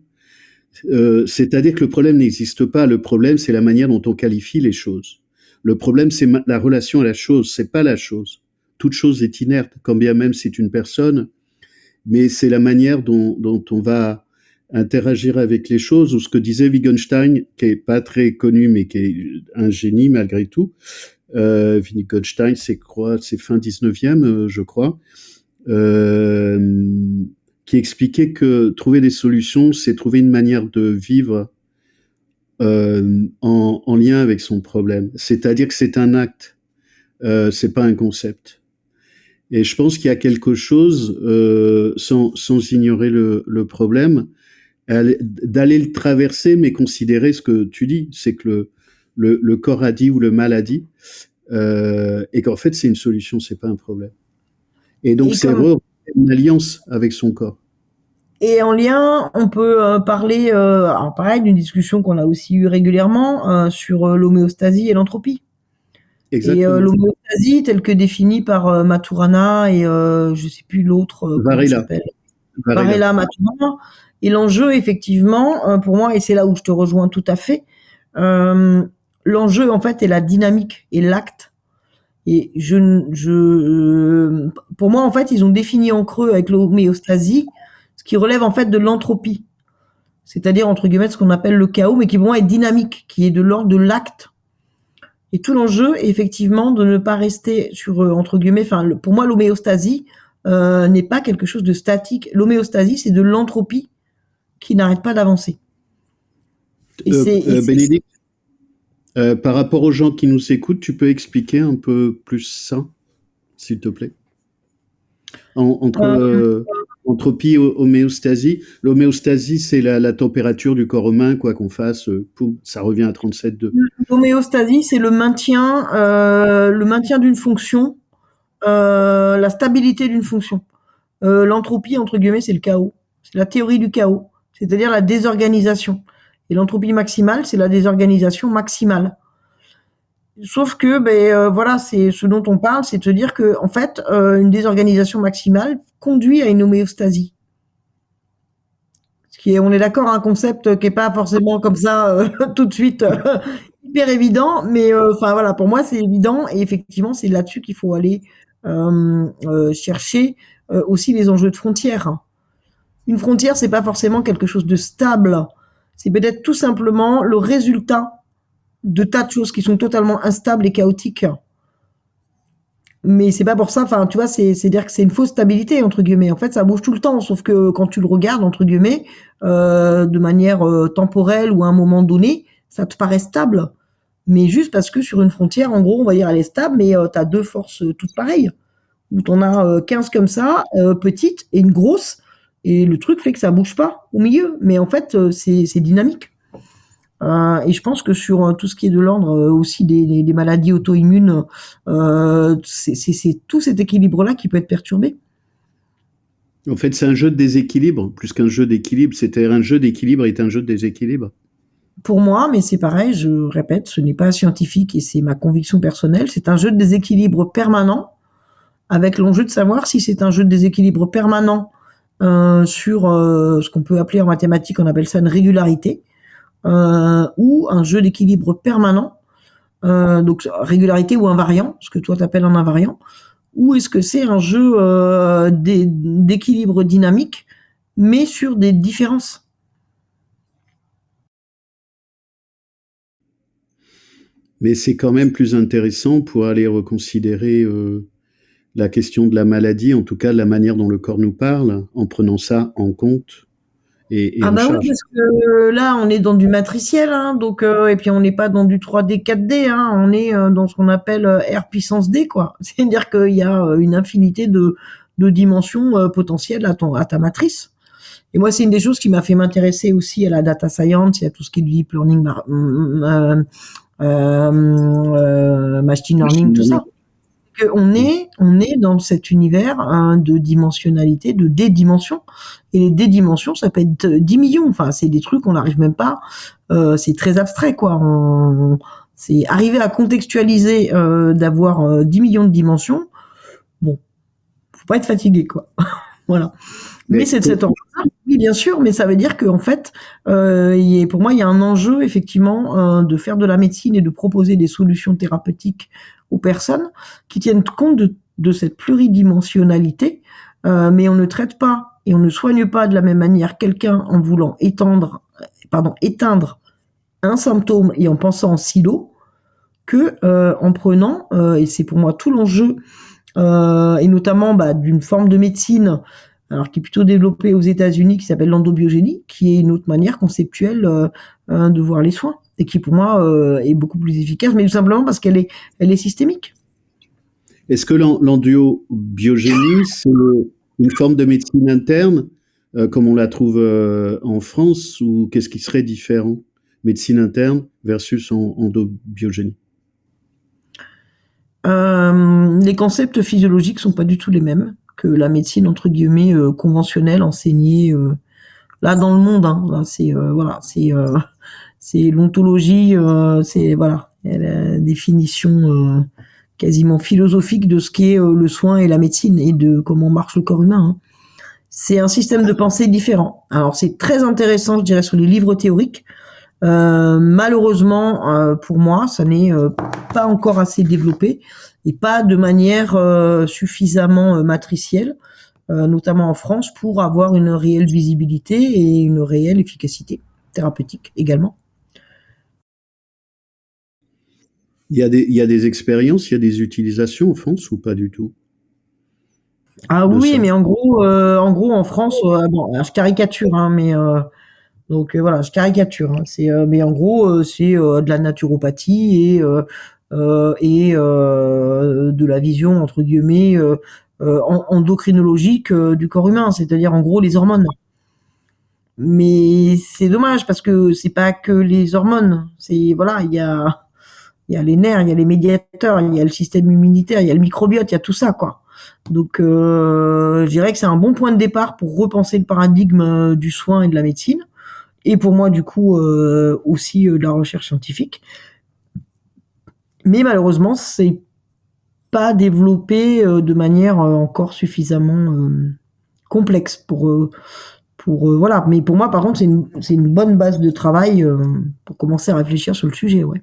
c'est-à-dire que le problème n'existe pas. Le problème, c'est la manière dont on qualifie les choses. Le problème, c'est la relation à la chose, c'est pas la chose. Toute chose est inerte, quand bien même c'est une personne, mais c'est la manière dont on va interagir avec les choses, ou ce que disait Wittgenstein, qui est pas très connu, mais qui est un génie malgré tout. Wittgenstein, c'est fin 19e, je crois, qui expliquait que trouver des solutions, c'est trouver une manière de vivre en lien avec son problème. C'est-à-dire que c'est un acte, c'est pas un concept. Et je pense qu'il y a quelque chose, sans ignorer le problème, d'aller le traverser, mais considérer ce que tu dis, c'est que le corps a dit ou le mal a dit, et qu'en fait c'est une solution, c'est pas un problème. Et donc c'est une alliance avec son corps.
Et en lien, on peut parler, alors pareil, d'une discussion qu'on a aussi eue régulièrement sur l'homéostasie et l'entropie.
Exactement.
Et l'homéostasie, telle que définie par Maturana et je sais plus l'autre, comment il s'appelle, Varela Maturana. Et l'enjeu, effectivement, pour moi, et c'est là où je te rejoins tout à fait, l'enjeu en fait est la dynamique et l'acte. Et pour moi, en fait, ils ont défini en creux avec l'homéostasie ce qui relève en fait de l'entropie, c'est-à-dire entre guillemets ce qu'on appelle le chaos, mais qui pour moi est dynamique, qui est de l'ordre de l'acte. Et tout l'enjeu est effectivement de ne pas rester sur entre guillemets. Enfin, pour moi, l'homéostasie n'est pas quelque chose de statique. L'homéostasie, c'est de l'entropie qui n'arrête pas d'avancer.
Bénédicte, par rapport aux gens qui nous écoutent, tu peux expliquer un peu plus ça, s'il te plaît, entre entropie et homéostasie. L'homéostasie, c'est la température du corps humain, quoi qu'on fasse, poum, ça revient à 37,2.
L'homéostasie, c'est le maintien d'une fonction, la stabilité d'une fonction. L'entropie, entre guillemets, c'est le chaos. C'est la théorie du chaos, c'est-à-dire la désorganisation. Et l'entropie maximale, c'est la désorganisation maximale. Sauf que, voilà, c'est ce dont on parle, c'est de se dire que, en fait, une désorganisation maximale conduit à une homéostasie. Ce qui est, on est d'accord, un concept qui est pas forcément comme ça tout de suite hyper évident, mais enfin voilà, pour moi c'est évident et effectivement c'est là-dessus qu'il faut aller chercher aussi les enjeux de frontières. Une frontière, c'est pas forcément quelque chose de stable, c'est peut-être tout simplement le résultat de tas de choses qui sont totalement instables et chaotiques. Mais c'est pas pour ça, enfin, tu vois, c'est dire que c'est une fausse stabilité, entre guillemets. En fait, ça bouge tout le temps, sauf que quand tu le regardes, entre guillemets, de manière temporelle ou à un moment donné, ça te paraît stable. Mais juste parce que sur une frontière, en gros, on va dire elle est stable, mais tu as deux forces toutes pareilles. Où tu en as 15 comme ça, petites, et une grosse, et le truc fait que ça bouge pas au milieu. Mais en fait, c'est dynamique. Et je pense que sur tout ce qui est de l'ordre aussi des maladies auto-immunes, c'est tout cet équilibre-là qui peut être perturbé.
En fait, c'est un jeu de déséquilibre, plus qu'un jeu d'équilibre. C'est-à-dire un jeu d'équilibre est un jeu de déséquilibre.
Pour moi, mais c'est pareil, je répète, ce n'est pas scientifique et c'est ma conviction personnelle, c'est un jeu de déséquilibre permanent, avec l'enjeu de savoir si c'est un jeu de déséquilibre permanent sur ce qu'on peut appeler en mathématiques, on appelle ça une régularité, ou un jeu d'équilibre permanent, donc régularité ou invariant, ce que toi t'appelles un invariant, ou est-ce que c'est un jeu d'équilibre dynamique, mais sur des différences.
Mais c'est quand même plus intéressant pour aller reconsidérer la question de la maladie, en tout cas la manière dont le corps nous parle, en prenant ça en compte. Et en charge.
Oui, parce que là, on est dans du matriciel, hein, donc et puis on n'est pas dans du 3D, 4D, hein, on est dans ce qu'on appelle R puissance D, quoi. C'est-à-dire qu'il y a une infinité de dimensions potentielles à ta matrice. Et moi, c'est une des choses qui m'a fait m'intéresser aussi à la data science, et à tout ce qui est du deep learning, machine learning, tout ça. On est dans cet univers de dimensionnalité, de D-dimensions. Et les D-dimensions, ça peut être 10 millions. Enfin, c'est des trucs, on n'arrive même pas. C'est très abstrait, quoi. C'est arriver à contextualiser d'avoir 10 millions de dimensions. Bon, faut pas être fatigué, quoi. Voilà. Mais
Mais
c'est de cet ordre-là, oui, bien sûr, mais ça veut dire qu'en fait, pour moi, il y a un enjeu, effectivement, de faire de la médecine et de proposer des solutions thérapeutiques aux personnes qui tiennent compte de cette pluridimensionnalité, mais on ne traite pas et on ne soigne pas de la même manière quelqu'un en voulant éteindre un symptôme et en pensant en silo que en prenant, et c'est pour moi tout l'enjeu, et notamment d'une forme de médecine alors qui est plutôt développée aux États-Unis, qui s'appelle l'endobiogénie, qui est une autre manière conceptuelle de voir les soins, et qui pour moi est beaucoup plus efficace, mais tout simplement parce qu'elle est systémique.
est-ce que l'endobiogénie, c'est une forme de médecine interne, comme on la trouve en France, ou qu'est-ce qui serait différent? Médecine interne versus endobiogénie.
Les concepts physiologiques sont pas du tout les mêmes que la médecine entre guillemets conventionnelle enseignée là dans le monde. Hein. Là, c'est l'ontologie, c'est voilà la définition quasiment philosophique de ce qu'est le soin et la médecine et de comment marche le corps humain. Hein. C'est un système de pensée différent. Alors c'est très intéressant, je dirais, sur les livres théoriques. Malheureusement, pour moi, ça n'est pas encore assez développé et pas de manière suffisamment matricielle, notamment en France, pour avoir une réelle visibilité et une réelle efficacité thérapeutique également.
Il y a des expériences, il y a des utilisations en France ou pas du tout
Ah
de
oui,
ça?
mais en gros, en France, bon, alors je caricature, hein, mais donc voilà, je caricature. Hein, mais en gros, c'est de la naturopathie et de la vision entre guillemets endocrinologique du corps humain, c'est-à-dire en gros les hormones. Mais c'est dommage parce que c'est pas que les hormones. C'est voilà, il y a les nerfs, il y a les médiateurs, il y a le système immunitaire, il y a le microbiote, il y a tout ça quoi. Donc je dirais que c'est un bon point de départ pour repenser le paradigme du soin et de la médecine. Et pour moi, du coup, aussi de la recherche scientifique. Mais malheureusement, c'est pas développé de manière encore suffisamment complexe pour voilà. Mais pour moi, par contre, c'est une bonne base de travail pour commencer à réfléchir sur le sujet, ouais.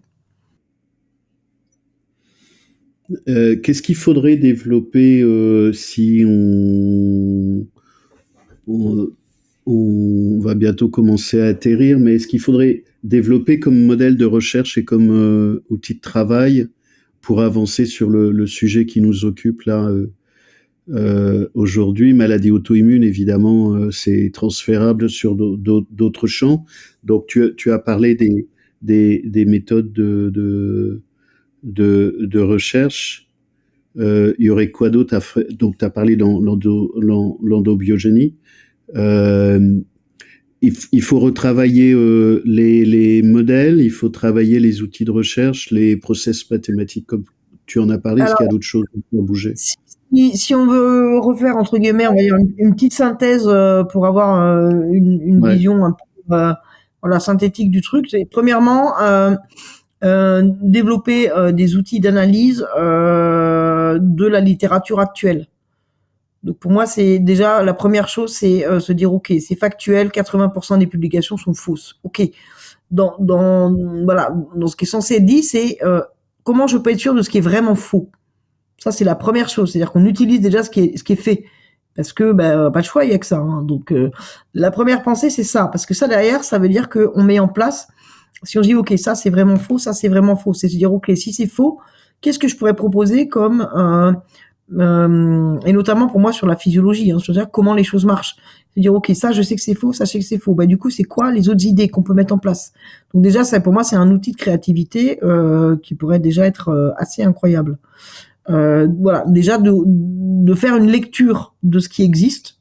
Qu'est-ce qu'il faudrait développer si on, on va bientôt commencer à atterrir, mais est-ce qu'il faudrait développer comme modèle de recherche et comme outil de travail pour avancer sur le sujet qui nous occupe là aujourd'hui? Maladie auto-immune, évidemment, c'est transférable sur d'autres champs. Donc tu as parlé des méthodes de recherche. Il y aurait quoi d'autre à faire? Donc tu as parlé de l'endobiogénie. Il faut retravailler les modèles, il faut travailler les outils de recherche, les process mathématiques, comme tu en as parlé. Est-ce qu'il y a d'autres choses qui ont bougé?
Si on veut refaire, entre guillemets, on va dire une petite synthèse pour avoir une
Ouais.
vision un peu voilà, synthétique du truc, c'est premièrement développer des outils d'analyse de la littérature actuelle. Donc pour moi, c'est déjà la première chose, c'est se dire ok, c'est factuel, 80% des publications sont fausses. Ok, voilà, dans ce qui est censé être dit, c'est comment je peux être sûr de ce qui est vraiment faux. Ça c'est la première chose, c'est-à-dire qu'on utilise déjà ce qui est fait, parce que pas de choix, il y a que ça. Hein. Donc la première pensée c'est ça, parce que ça derrière, ça veut dire qu'on met en place. Si on dit ok, ça c'est vraiment faux, ça c'est vraiment faux, c'est se dire ok, si c'est faux, qu'est-ce que je pourrais proposer comme et notamment pour moi sur la physiologie, hein, c'est-à-dire comment les choses marchent. C'est-à-dire ok, ça je sais que c'est faux, ça je sais que c'est faux. Bah du coup c'est quoi les autres idées qu'on peut mettre en place. Donc déjà ça pour moi c'est un outil de créativité qui pourrait déjà être assez incroyable. Voilà, déjà de faire une lecture de ce qui existe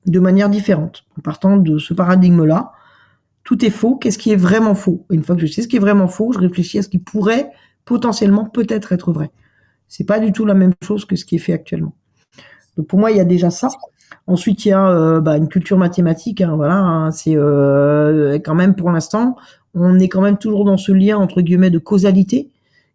de manière différente en partant de ce paradigme-là. Tout est faux, qu'est-ce qui est vraiment faux? Une fois que je sais ce qui est vraiment faux, je réfléchis à ce qui pourrait potentiellement peut-être être vrai. C'est pas du tout la même chose que ce qui est fait actuellement. Donc pour moi, il y a déjà ça. Ensuite, il y a une culture mathématique. Hein, voilà, hein, c'est quand même pour l'instant, on est quand même toujours dans ce lien entre guillemets de causalité,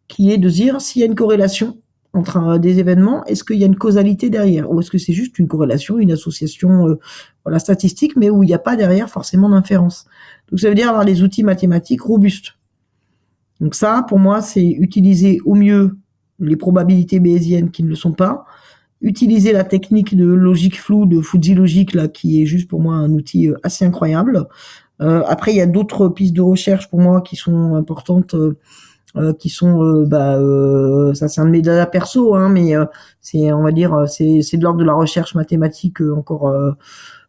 qui est de dire s'il y a une corrélation entre des événements, est-ce qu'il y a une causalité derrière? Ou est-ce que c'est juste une corrélation, une association voilà, statistique, mais où il n'y a pas derrière forcément d'inférence? Donc ça veut dire avoir des outils mathématiques robustes. Donc ça, pour moi, c'est utiliser au mieux les probabilités bayésiennes qui ne le sont pas, utiliser la technique de logique floue, de fuzzy logique, là, qui est juste pour moi un outil assez incroyable. Après, il y a d'autres pistes de recherche pour moi qui sont importantes, qui sont, ça c'est un de mes dada perso, hein, mais c'est, on va dire, c'est de l'ordre de la recherche mathématique encore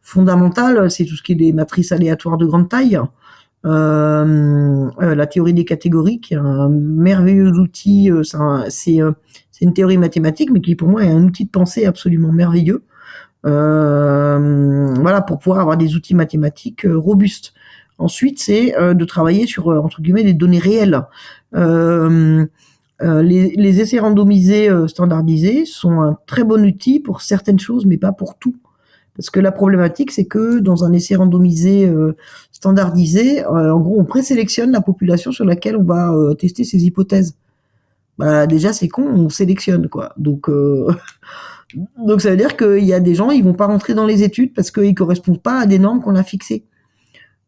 fondamentale. C'est tout ce qui est des matrices aléatoires de grande taille. La théorie des catégories, qui est un merveilleux outil. C'est une théorie mathématique, mais qui pour moi est un outil de pensée absolument merveilleux. Voilà, pour pouvoir avoir des outils mathématiques robustes. Ensuite, c'est de travailler sur, entre guillemets, des données réelles. Les essais randomisés standardisés sont un très bon outil pour certaines choses, mais pas pour tout. Parce que la problématique, c'est que dans un essai randomisé standardisé, en gros, on présélectionne la population sur laquelle on va tester ces hypothèses. Bah, déjà, c'est con, on sélectionne, quoi. Donc, donc ça veut dire qu'il y a des gens, ils vont pas rentrer dans les études parce qu'ils correspondent pas à des normes qu'on a fixées.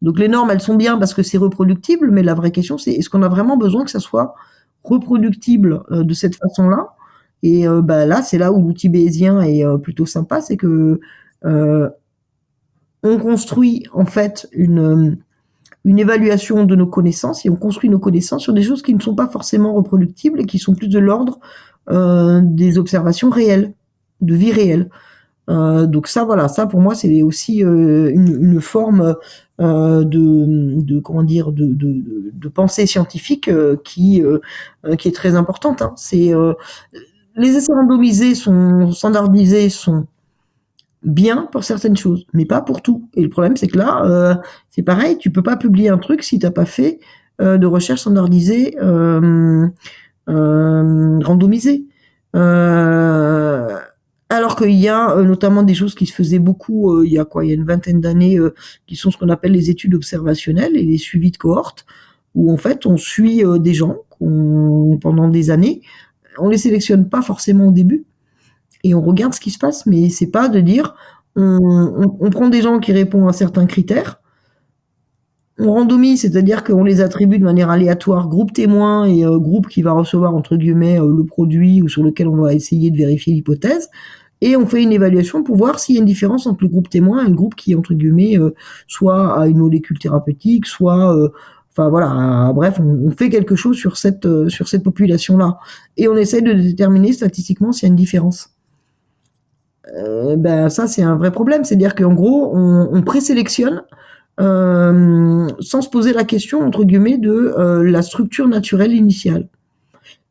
Donc les normes, elles sont bien parce que c'est reproductible, mais la vraie question, c'est est-ce qu'on a vraiment besoin que ça soit reproductible de cette façon-là? Et là, c'est là où l'outil bayésien est plutôt sympa, c'est que on construit en fait une évaluation de nos connaissances et on construit nos connaissances sur des choses qui ne sont pas forcément reproductibles et qui sont plus de l'ordre des observations réelles, de vie réelle. Donc ça, voilà, ça pour moi c'est aussi une forme de pensée scientifique qui est très importante. Hein. C'est les essais randomisés sont standardisés, sont bien pour certaines choses, mais pas pour tout. Et le problème, c'est que là, c'est pareil, tu peux pas publier un truc si t'as pas fait de recherche standardisée randomisée. Alors qu'il y a notamment des choses qui se faisaient beaucoup il y a une vingtaine d'années, qui sont ce qu'on appelle les études observationnelles et les suivis de cohortes, où en fait on suit des gens pendant des années. On les sélectionne pas forcément au début et on regarde ce qui se passe, mais c'est pas de dire on prend des gens qui répondent à certains critères, on randomise, c'est-à-dire qu'on les attribue de manière aléatoire, groupe témoin et groupe qui va recevoir entre guillemets le produit ou sur lequel on va essayer de vérifier l'hypothèse, et on fait une évaluation pour voir s'il y a une différence entre le groupe témoin et le groupe qui entre guillemets soit a une molécule thérapeutique, soit enfin voilà, bref, on fait quelque chose sur cette population-là, et on essaie de déterminer statistiquement s'il y a une différence. Ça c'est un vrai problème, c'est-à-dire qu'en gros on présélectionne sans se poser la question entre guillemets de la structure naturelle initiale.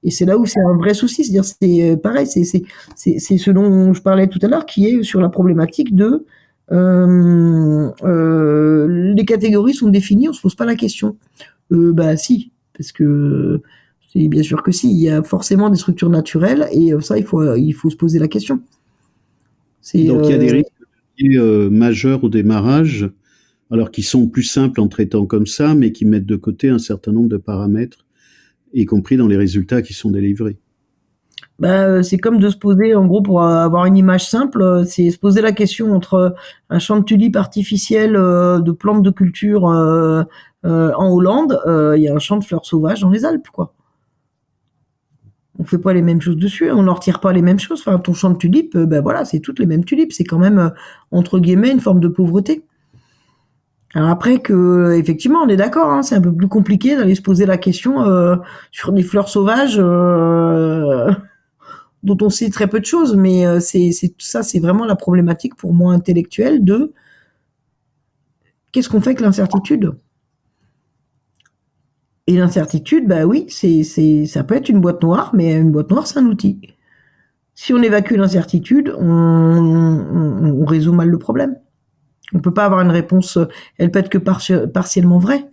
Et c'est là où c'est un vrai souci, c'est-à-dire c'est pareil, c'est ce dont je parlais tout à l'heure, qui est sur la problématique de les catégories sont définies, on se pose pas la question. Si, parce que c'est bien sûr que si, il y a forcément des structures naturelles et ça il faut se poser la question.
Donc il y a des risques majeurs au démarrage, alors qui sont plus simples en traitant comme ça, mais qui mettent de côté un certain nombre de paramètres, y compris dans les résultats qui sont délivrés.
C'est comme de se poser, en gros, pour avoir une image simple, c'est se poser la question entre un champ de tulipes artificiel de plantes de culture en Hollande, il y a un champ de fleurs sauvages dans les Alpes, quoi. On fait pas les mêmes choses dessus, on n'en retire pas les mêmes choses. Enfin, ton champ de tulipes, voilà, c'est toutes les mêmes tulipes. C'est quand même, entre guillemets, une forme de pauvreté. Alors après que, effectivement, on est d'accord, hein, c'est un peu plus compliqué d'aller se poser la question sur des fleurs sauvages dont on sait très peu de choses, mais c'est vraiment la problématique pour moi intellectuelle de qu'est-ce qu'on fait avec l'incertitude. Et l'incertitude, oui, ça peut être une boîte noire, mais une boîte noire, c'est un outil. Si on évacue l'incertitude, on résout mal le problème. On peut pas avoir une réponse, elle peut être que partiellement vraie,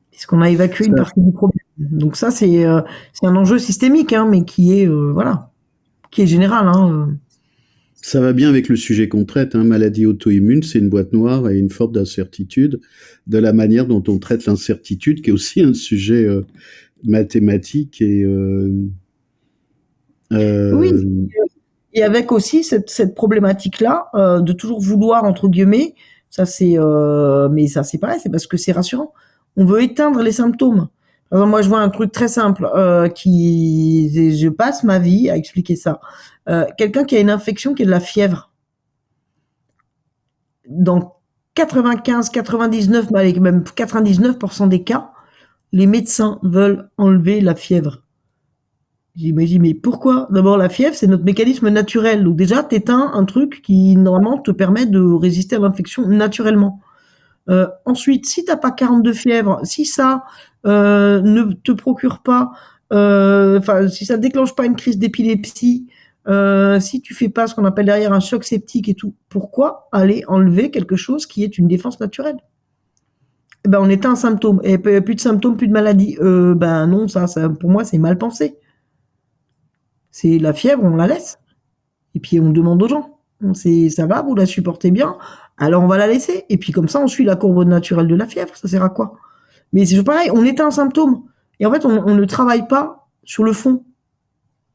puisqu'on a évacué une partie du problème. Donc ça, c'est un enjeu systémique, hein, mais qui est qui est général. Hein.
Ça va bien avec le sujet qu'on traite, hein, maladie auto-immune, c'est une boîte noire et une forme d'incertitude, de la manière dont on traite l'incertitude, qui est aussi un sujet mathématique et
Oui,
Euh,
et avec aussi cette problématique-là, de toujours vouloir, entre guillemets, ça c'est, mais ça c'est pareil, c'est parce que c'est rassurant. On veut éteindre les symptômes. Par exemple, moi je vois un truc très simple, je passe ma vie à expliquer ça. Quelqu'un qui a une infection, qui a de la fièvre, dans 95, 99, allez, même 99% des cas, les médecins veulent enlever la fièvre. J'imagine, mais pourquoi? D'abord, la fièvre, c'est notre mécanisme naturel. Donc déjà, t'éteins un truc qui, normalement, te permet de résister à l'infection naturellement. Ensuite, si t'as pas 42 fièvre, si ça ne te procure pas, enfin, si ça déclenche pas une crise d'épilepsie, si tu fais pas ce qu'on appelle derrière un choc septique et tout, pourquoi aller enlever quelque chose qui est une défense naturelle? Eh ben, on éteint un symptôme. Et plus de symptômes, plus de maladie. Ben non, ça, pour moi, c'est mal pensé. C'est la fièvre, on la laisse. Et puis on demande aux gens. Ça va, vous la supportez bien? Alors on va la laisser. Et puis comme ça, on suit la courbe naturelle de la fièvre. Ça sert à quoi? Mais c'est pareil, on éteint un symptôme. Et en fait, on ne travaille pas sur le fond.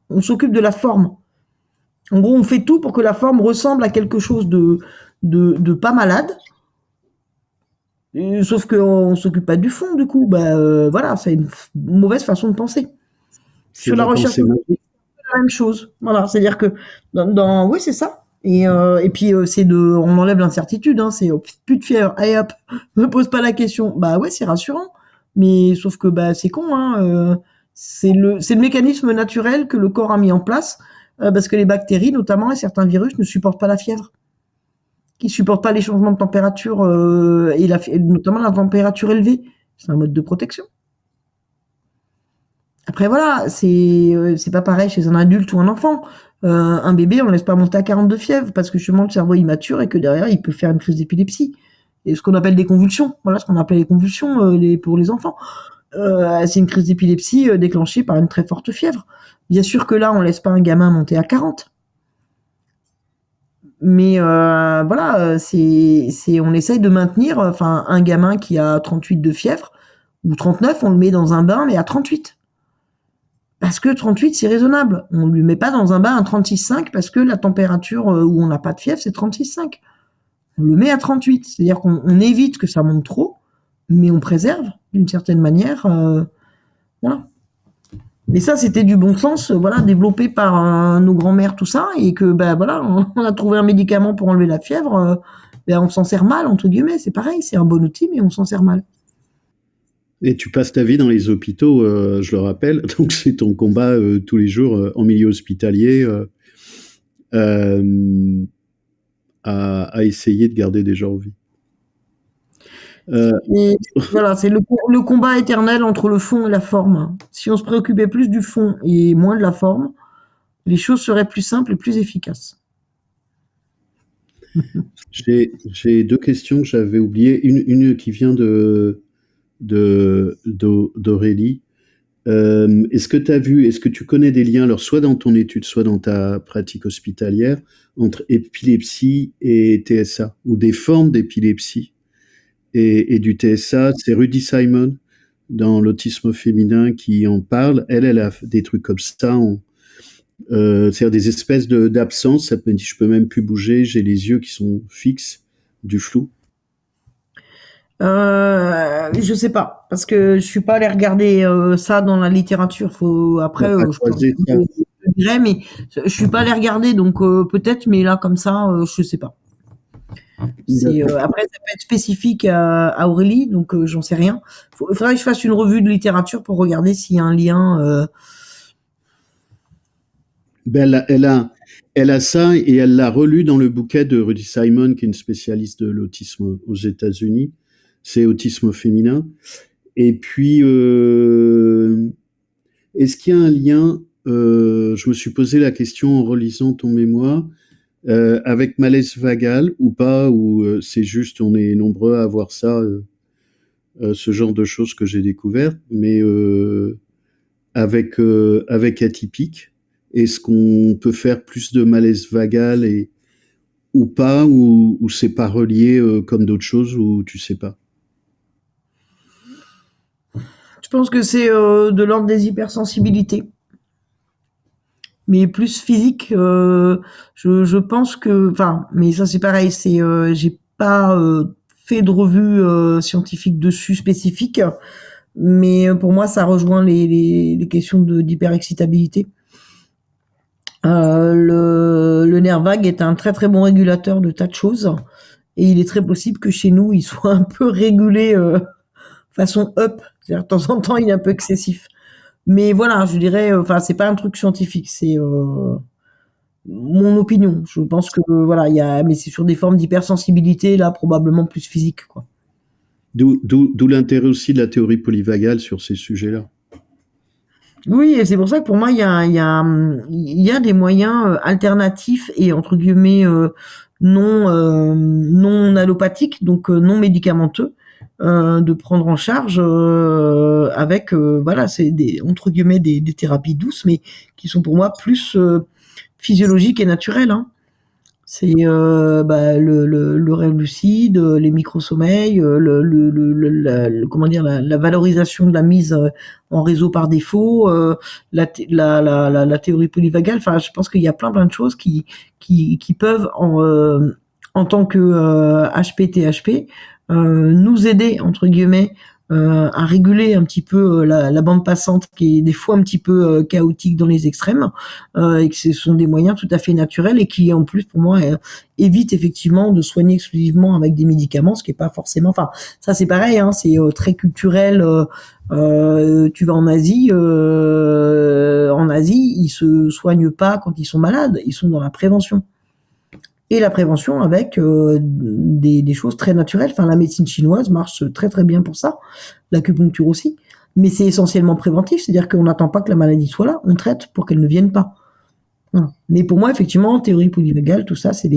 On s'occupe de la forme. En gros, on fait tout pour que la forme ressemble à quelque chose de pas malade. Sauf qu'on ne s'occupe pas du fond, du coup. Bah, voilà, c'est une mauvaise façon de penser.
c'est
Sur
de
la
la
recherche,
pensée magique.
la même chose. Voilà, c'est-à-dire que oui, c'est ça. Et puis c'est on enlève l'incertitude. Hein, c'est plus de fièvre. Allez hop, me pose pas la question. Bah ouais, c'est rassurant. Mais sauf que bah c'est con. Hein, c'est le mécanisme naturel que le corps a mis en place parce que les bactéries, notamment, et certains virus, ne supportent pas la fièvre. Ils supportent pas les changements de température et notamment la température élevée. C'est un mode de protection. Après voilà, c'est pas pareil chez un adulte ou un enfant. Un bébé, on laisse pas monter à 40 de fièvre parce que justement le cerveau est immature et que derrière il peut faire une crise d'épilepsie et ce qu'on appelle des convulsions. Voilà ce qu'on appelle les convulsions pour les enfants. C'est une crise d'épilepsie déclenchée par une très forte fièvre. Bien sûr que là, on laisse pas un gamin monter à 40. Mais voilà, on essaye de maintenir, enfin, un gamin qui a 38 de fièvre ou 39, on le met dans un bain, mais à 38. Parce que 38, c'est raisonnable. On ne lui met pas dans un bain à 36,5 parce que la température où on n'a pas de fièvre, c'est 36,5. On le met à 38. C'est-à-dire qu'on évite que ça monte trop, mais on préserve d'une certaine manière. Voilà. Mais ça, c'était du bon sens, voilà, développé par nos grands-mères, tout ça, et que, ben voilà, on a trouvé un médicament pour enlever la fièvre. Ben, on s'en sert mal, entre guillemets. C'est pareil, c'est un bon outil, mais on s'en sert mal.
Et tu passes ta vie dans les hôpitaux, je le rappelle. Donc c'est ton combat tous les jours en milieu hospitalier euh, à essayer de garder des gens en vie.
Et voilà, c'est le combat éternel entre le fond et la forme. Si on se préoccupait plus du fond et moins de la forme, les choses seraient plus simples et plus efficaces.
J'ai deux questions que j'avais oubliées. Une qui vient d'Aurélie. Est-ce que tu connais des liens, alors soit dans ton étude, soit dans ta pratique hospitalière, entre épilepsie et TSA, ou des formes d'épilepsie et du TSA? C'est Rudy Simon dans l'autisme féminin qui en parle. Elle a des trucs comme ça. C'est-à-dire des espèces d'absence. Ça peut dire, je peux même plus bouger, j'ai les yeux qui sont fixes, du flou.
Je sais pas, parce que je suis pas allée regarder ça dans la littérature. Faut
On
après,
va pas
je pense,
croiser ça.
je dirais, mais je suis pas allée regarder, donc peut-être, mais là comme ça, je sais pas.
D'accord.
Après ça peut être spécifique à Aurélie, donc j'en sais rien. Faudrait que je fasse une revue de littérature pour regarder s'il y a un lien.
Ben, elle a ça et elle l'a relu dans le bouquet de Rudy Simon, qui est une spécialiste de l'autisme aux États-Unis. C'est autisme féminin. Et puis, est-ce qu'il y a un lien, je me suis posé la question en relisant ton mémoire, avec malaise vagal ou pas, ou c'est juste on est nombreux à avoir ça, ce genre de choses que j'ai découvert, mais avec atypique, est-ce qu'on peut faire plus de malaise vagal ou pas, ou c'est pas relié comme d'autres choses, ou tu sais pas?
Je pense que c'est de l'ordre des hypersensibilités. mais plus physique. Je pense que, enfin, mais ça c'est pareil, j'ai pas fait de revue scientifique dessus spécifique, mais pour moi ça rejoint les questions d'hyperexcitabilité. Le nerf vague est un très très bon régulateur de tas de choses, et il est très possible que chez nous il soit un peu régulé façon up, c'est-à-dire de temps en temps il est un peu excessif. Mais voilà, je dirais, enfin c'est pas un truc scientifique, c'est mon opinion. Je pense que voilà, mais c'est sur des formes d'hypersensibilité là, probablement plus physique, quoi.
D'où l'intérêt aussi de la théorie polyvagale sur ces sujets-là.
Oui, et c'est pour ça que pour moi, il y a des moyens alternatifs et entre guillemets non allopathiques, donc non médicamenteux, de prendre en charge avec voilà, c'est entre guillemets des thérapies douces, mais qui sont pour moi plus physiologiques et naturelles, hein. C'est bah, le rêve lucide, les micro-sommeils, comment dire, la valorisation de la mise en réseau par défaut, la théorie polyvagale. Enfin, je pense qu'il y a plein de choses qui peuvent, en tant que HPTHP, nous aider, entre guillemets, à réguler un petit peu la bande passante qui est des fois un petit peu chaotique dans les extrêmes, et que ce sont des moyens tout à fait naturels et qui en plus pour moi évitent effectivement de soigner exclusivement avec des médicaments, ce qui est pas forcément, enfin ça c'est pareil, hein, c'est très culturel. Tu vas en Asie ils se soignent pas quand ils sont malades, ils sont dans la prévention, et la prévention avec des choses très naturelles. Enfin, la médecine chinoise marche très très bien pour ça, l'acupuncture aussi, mais c'est essentiellement préventif, c'est-à-dire qu'on n'attend pas que la maladie soit là, on traite pour qu'elle ne vienne pas. Voilà. Mais pour moi, effectivement, théorie polyvagale, tout ça, c'est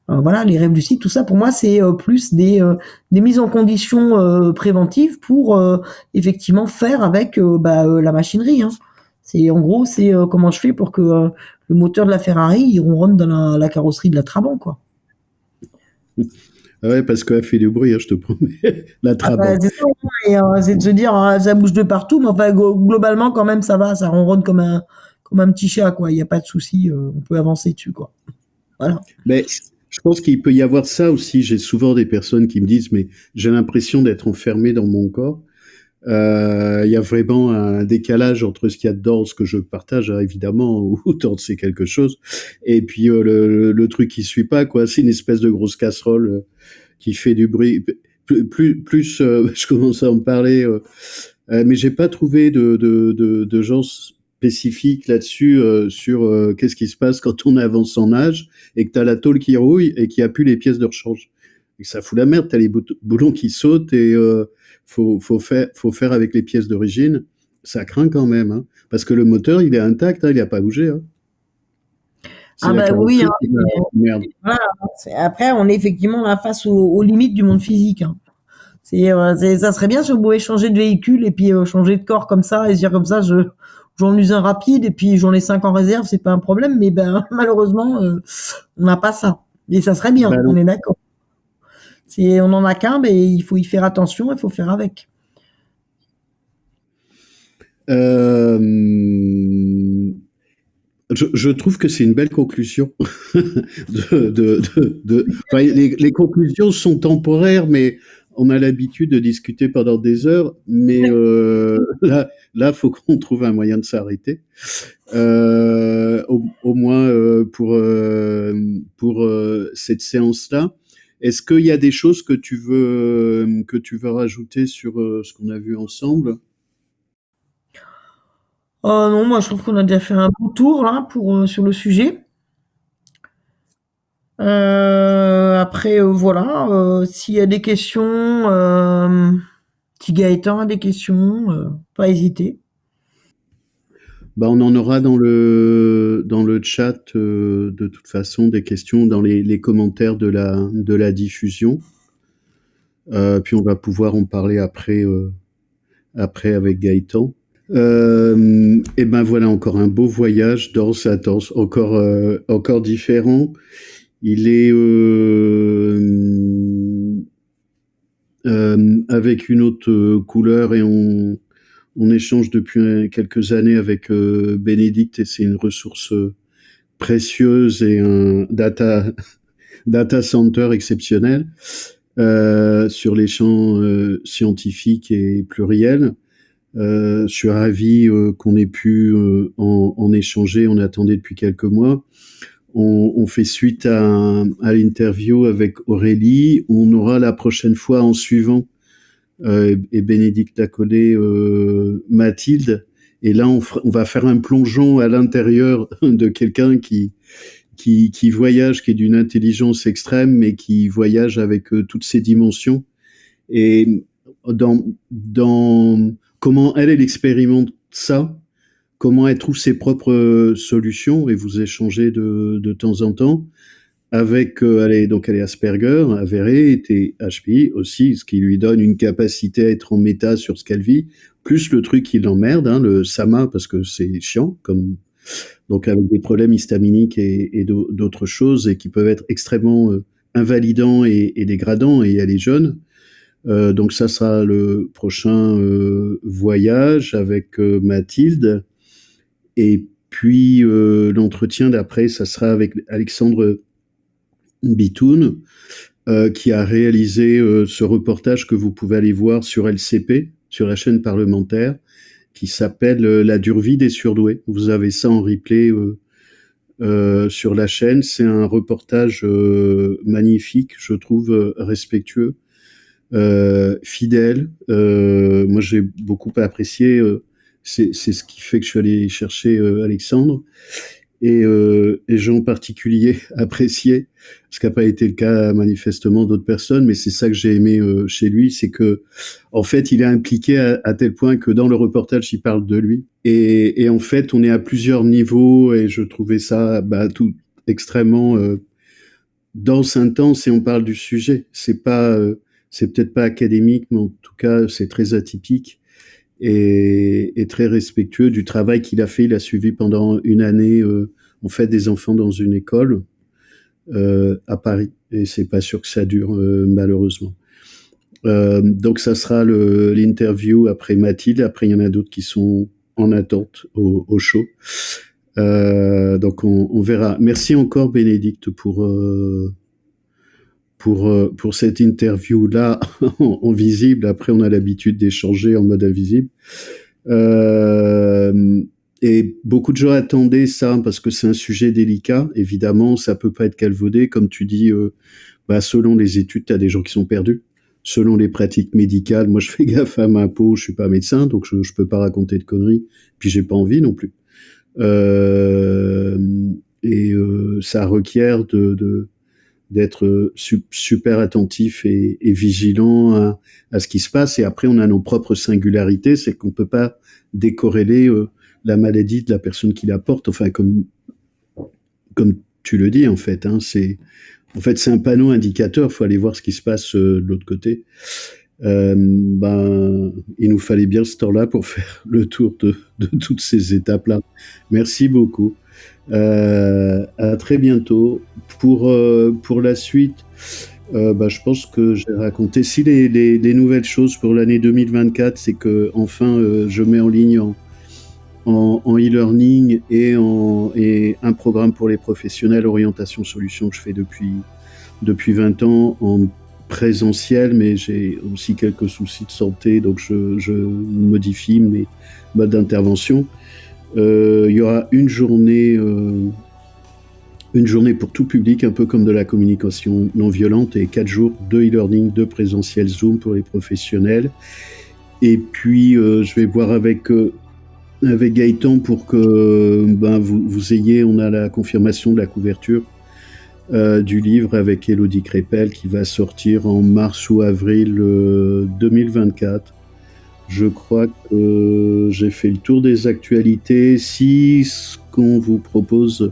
voilà, les rêves lucides, tout ça, pour moi, c'est plus des mises en condition préventives pour effectivement faire avec la machinerie, hein. C'est en gros, c'est comment je fais pour que le moteur de la Ferrari il ronronne dans la carrosserie de la Trabant, quoi.
Ah ouais, parce qu'elle fait du bruit, hein, je te promets. La
Ah bah,
Trabant.
c'est ça, hein, et c'est de se dire, ça bouge de partout, mais enfin, globalement, quand même, ça va, ça ronronne comme un petit chat, quoi. Il n'y a pas de souci, on peut avancer dessus, quoi. Voilà.
Mais je pense qu'il peut y avoir ça aussi. J'ai souvent des personnes qui me disent, mais j'ai l'impression d'être enfermé dans mon corps. Il y a vraiment un décalage entre ce qu'il y a dedans, ce que je partage, hein, évidemment, ou tant c'est quelque chose, et puis le truc qui suit pas, quoi. C'est une espèce de grosse casserole qui fait du bruit. Plus je commence à en parler, mais j'ai pas trouvé de gens spécifiques là-dessus, sur qu'est-ce qui se passe quand on avance en âge et que t'as la tôle qui rouille et qu'il n'y a plus les pièces de rechange. Et ça fout la merde, t'as les boulons qui sautent et faut faire avec les pièces d'origine. Ça craint quand même, hein, parce que le moteur, il est intact, hein, il n'a pas bougé, hein. C'est
Ah
la
bah oui, hein,
carrosserie qui merde.
voilà. Après, on est effectivement là face aux limites du monde physique, hein. Ça serait bien si on pouvait changer de véhicule et puis changer de corps comme ça et se dire comme ça, j'en use un rapide et puis j'en ai 5 en réserve, c'est pas un problème. Mais ben malheureusement, on n'a pas ça. Et ça serait bien,
Bah
on
non.
est d'accord. On en a qu'un, mais il faut y faire attention, il faut faire avec.
Euh, je trouve que c'est une belle conclusion. Enfin, les conclusions sont temporaires, mais on a l'habitude de discuter pendant des heures. Mais là, faut qu'on trouve un moyen de s'arrêter. Au moins pour cette séance-là. Est-ce qu'il y a des choses que tu veux rajouter sur ce qu'on a vu ensemble?
Non, moi je trouve qu'on a déjà fait un bon tour là sur le sujet. Après, voilà, s'il y a des questions, si Gaëtan a des questions, pas hésiter.
Bah, on en aura dans le chat, de toute façon, des questions dans les commentaires de la diffusion. Puis on va pouvoir en parler après avec Gaëtan. Et ben voilà, encore un beau voyage dans sa danse, encore différent. Il est avec une autre couleur et on échange depuis quelques années avec Bénédicte, et c'est une ressource précieuse et un data center exceptionnel sur les champs scientifiques et pluriels. Je suis ravi qu'on ait pu en échanger. On attendait depuis quelques mois. On fait suite à l'interview avec Aurélie. On aura la prochaine fois en suivant et Bénédicte Lacollet, Mathilde. Et là, on va faire un plongeon à l'intérieur de quelqu'un qui voyage, qui est d'une intelligence extrême, mais qui voyage avec toutes ses dimensions. Et dans comment elle expérimente ça, comment elle trouve ses propres solutions, et vous échangez de temps en temps avec, elle est Asperger, avérée, et THPI aussi, ce qui lui donne une capacité à être en méta sur ce qu'elle vit, plus le truc qui l'emmerde, le SAMA, parce que c'est chiant, donc avec des problèmes histaminiques et d'autres choses, et qui peuvent être extrêmement invalidants et dégradants, et elle est jeune. Donc ça sera le prochain voyage avec Mathilde. Et puis l'entretien d'après, ça sera avec Alexandre Bitoun, qui a réalisé ce reportage que vous pouvez aller voir sur LCP, sur la chaîne parlementaire, qui s'appelle La dure vie des surdoués. Vous avez ça en replay sur la chaîne. C'est un reportage magnifique, je trouve, respectueux, fidèle. Moi, j'ai beaucoup apprécié. C'est ce qui fait que je suis allé chercher Alexandre. Et j'ai en particulier apprécié, ce qui n'a pas été le cas manifestement d'autres personnes, mais c'est ça que j'ai aimé chez lui, c'est que en fait il est impliqué à tel point que dans le reportage il parle de lui, et en fait on est à plusieurs niveaux, et je trouvais ça tout extrêmement dense, intense, et on parle du sujet. C'est peut-être pas académique, mais en tout cas c'est très atypique. Et très respectueux du travail qu'il a fait. Il a suivi pendant une année en fait des enfants dans une école à Paris, et c'est pas sûr que ça dure malheureusement. Donc ça sera l'interview après Mathilde. Après il y en a d'autres qui sont en attente au show. Donc on verra. Merci encore Bénédicte pour cette interview-là en visible. Après, on a l'habitude d'échanger en mode invisible. Et beaucoup de gens attendaient ça, parce que c'est un sujet délicat. Évidemment, ça peut pas être calvaudé. Comme tu dis, selon les études, tu as des gens qui sont perdus. Selon les pratiques médicales, moi, je fais gaffe à ma peau, je suis pas médecin, donc je peux pas raconter de conneries. Puis j'ai pas envie non plus. Ça requiert d'être super attentif et vigilant à ce qui se passe. Et après, on a nos propres singularités, c'est qu'on peut pas décorréler la maladie de la personne qui la porte. Enfin, comme tu le dis, en fait, c'est un panneau indicateur. Faut aller voir ce qui se passe de l'autre côté. Il nous fallait bien ce temps-là pour faire le tour de toutes ces étapes-là. Merci beaucoup. À très bientôt. Pour la suite, je pense que j'ai raconté. Si les nouvelles choses pour l'année 2024, c'est que enfin je mets en ligne en e-learning et un programme pour les professionnels, orientation solution, que je fais depuis 20 ans en présentiel, mais j'ai aussi quelques soucis de santé, donc je modifie mes modes d'intervention. Il y aura une journée pour tout public, un peu comme de la communication non violente, et 4 jours de e-learning, de présentiel Zoom pour les professionnels. Et puis je vais voir avec Gaëtan pour que vous ayez, on a la confirmation de la couverture du livre avec Élodie Crépel, qui va sortir en mars ou avril 2024. Je crois que j'ai fait le tour des actualités. Si ce qu'on vous propose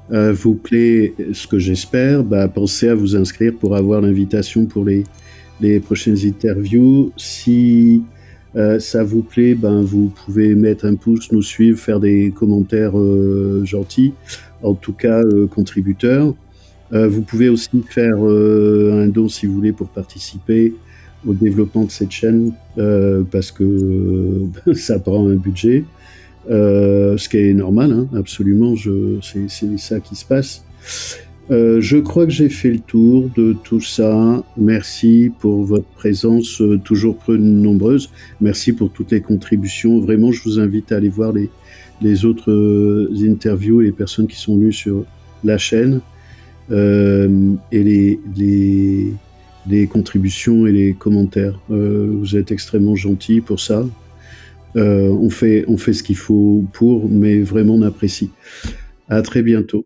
vous plaît, ce que j'espère, pensez à vous inscrire pour avoir l'invitation pour les prochaines interviews. Si ça vous plaît, vous pouvez mettre un pouce, nous suivre, faire des commentaires gentils, en tout cas contributeurs. Vous pouvez aussi faire un don si vous voulez pour participer au développement de cette chaîne parce que ça prend un budget, ce qui est normal, hein, absolument, c'est ça qui se passe. Je crois que j'ai fait le tour de tout ça. Merci pour votre présence toujours peu nombreuse. Merci pour toutes les contributions. Vraiment, je vous invite à aller voir les autres interviews et les personnes qui sont venues sur la chaîne et les contributions et les commentaires. Vous êtes extrêmement gentils pour ça. On fait ce qu'il faut pour, mais vraiment on apprécie. À très bientôt.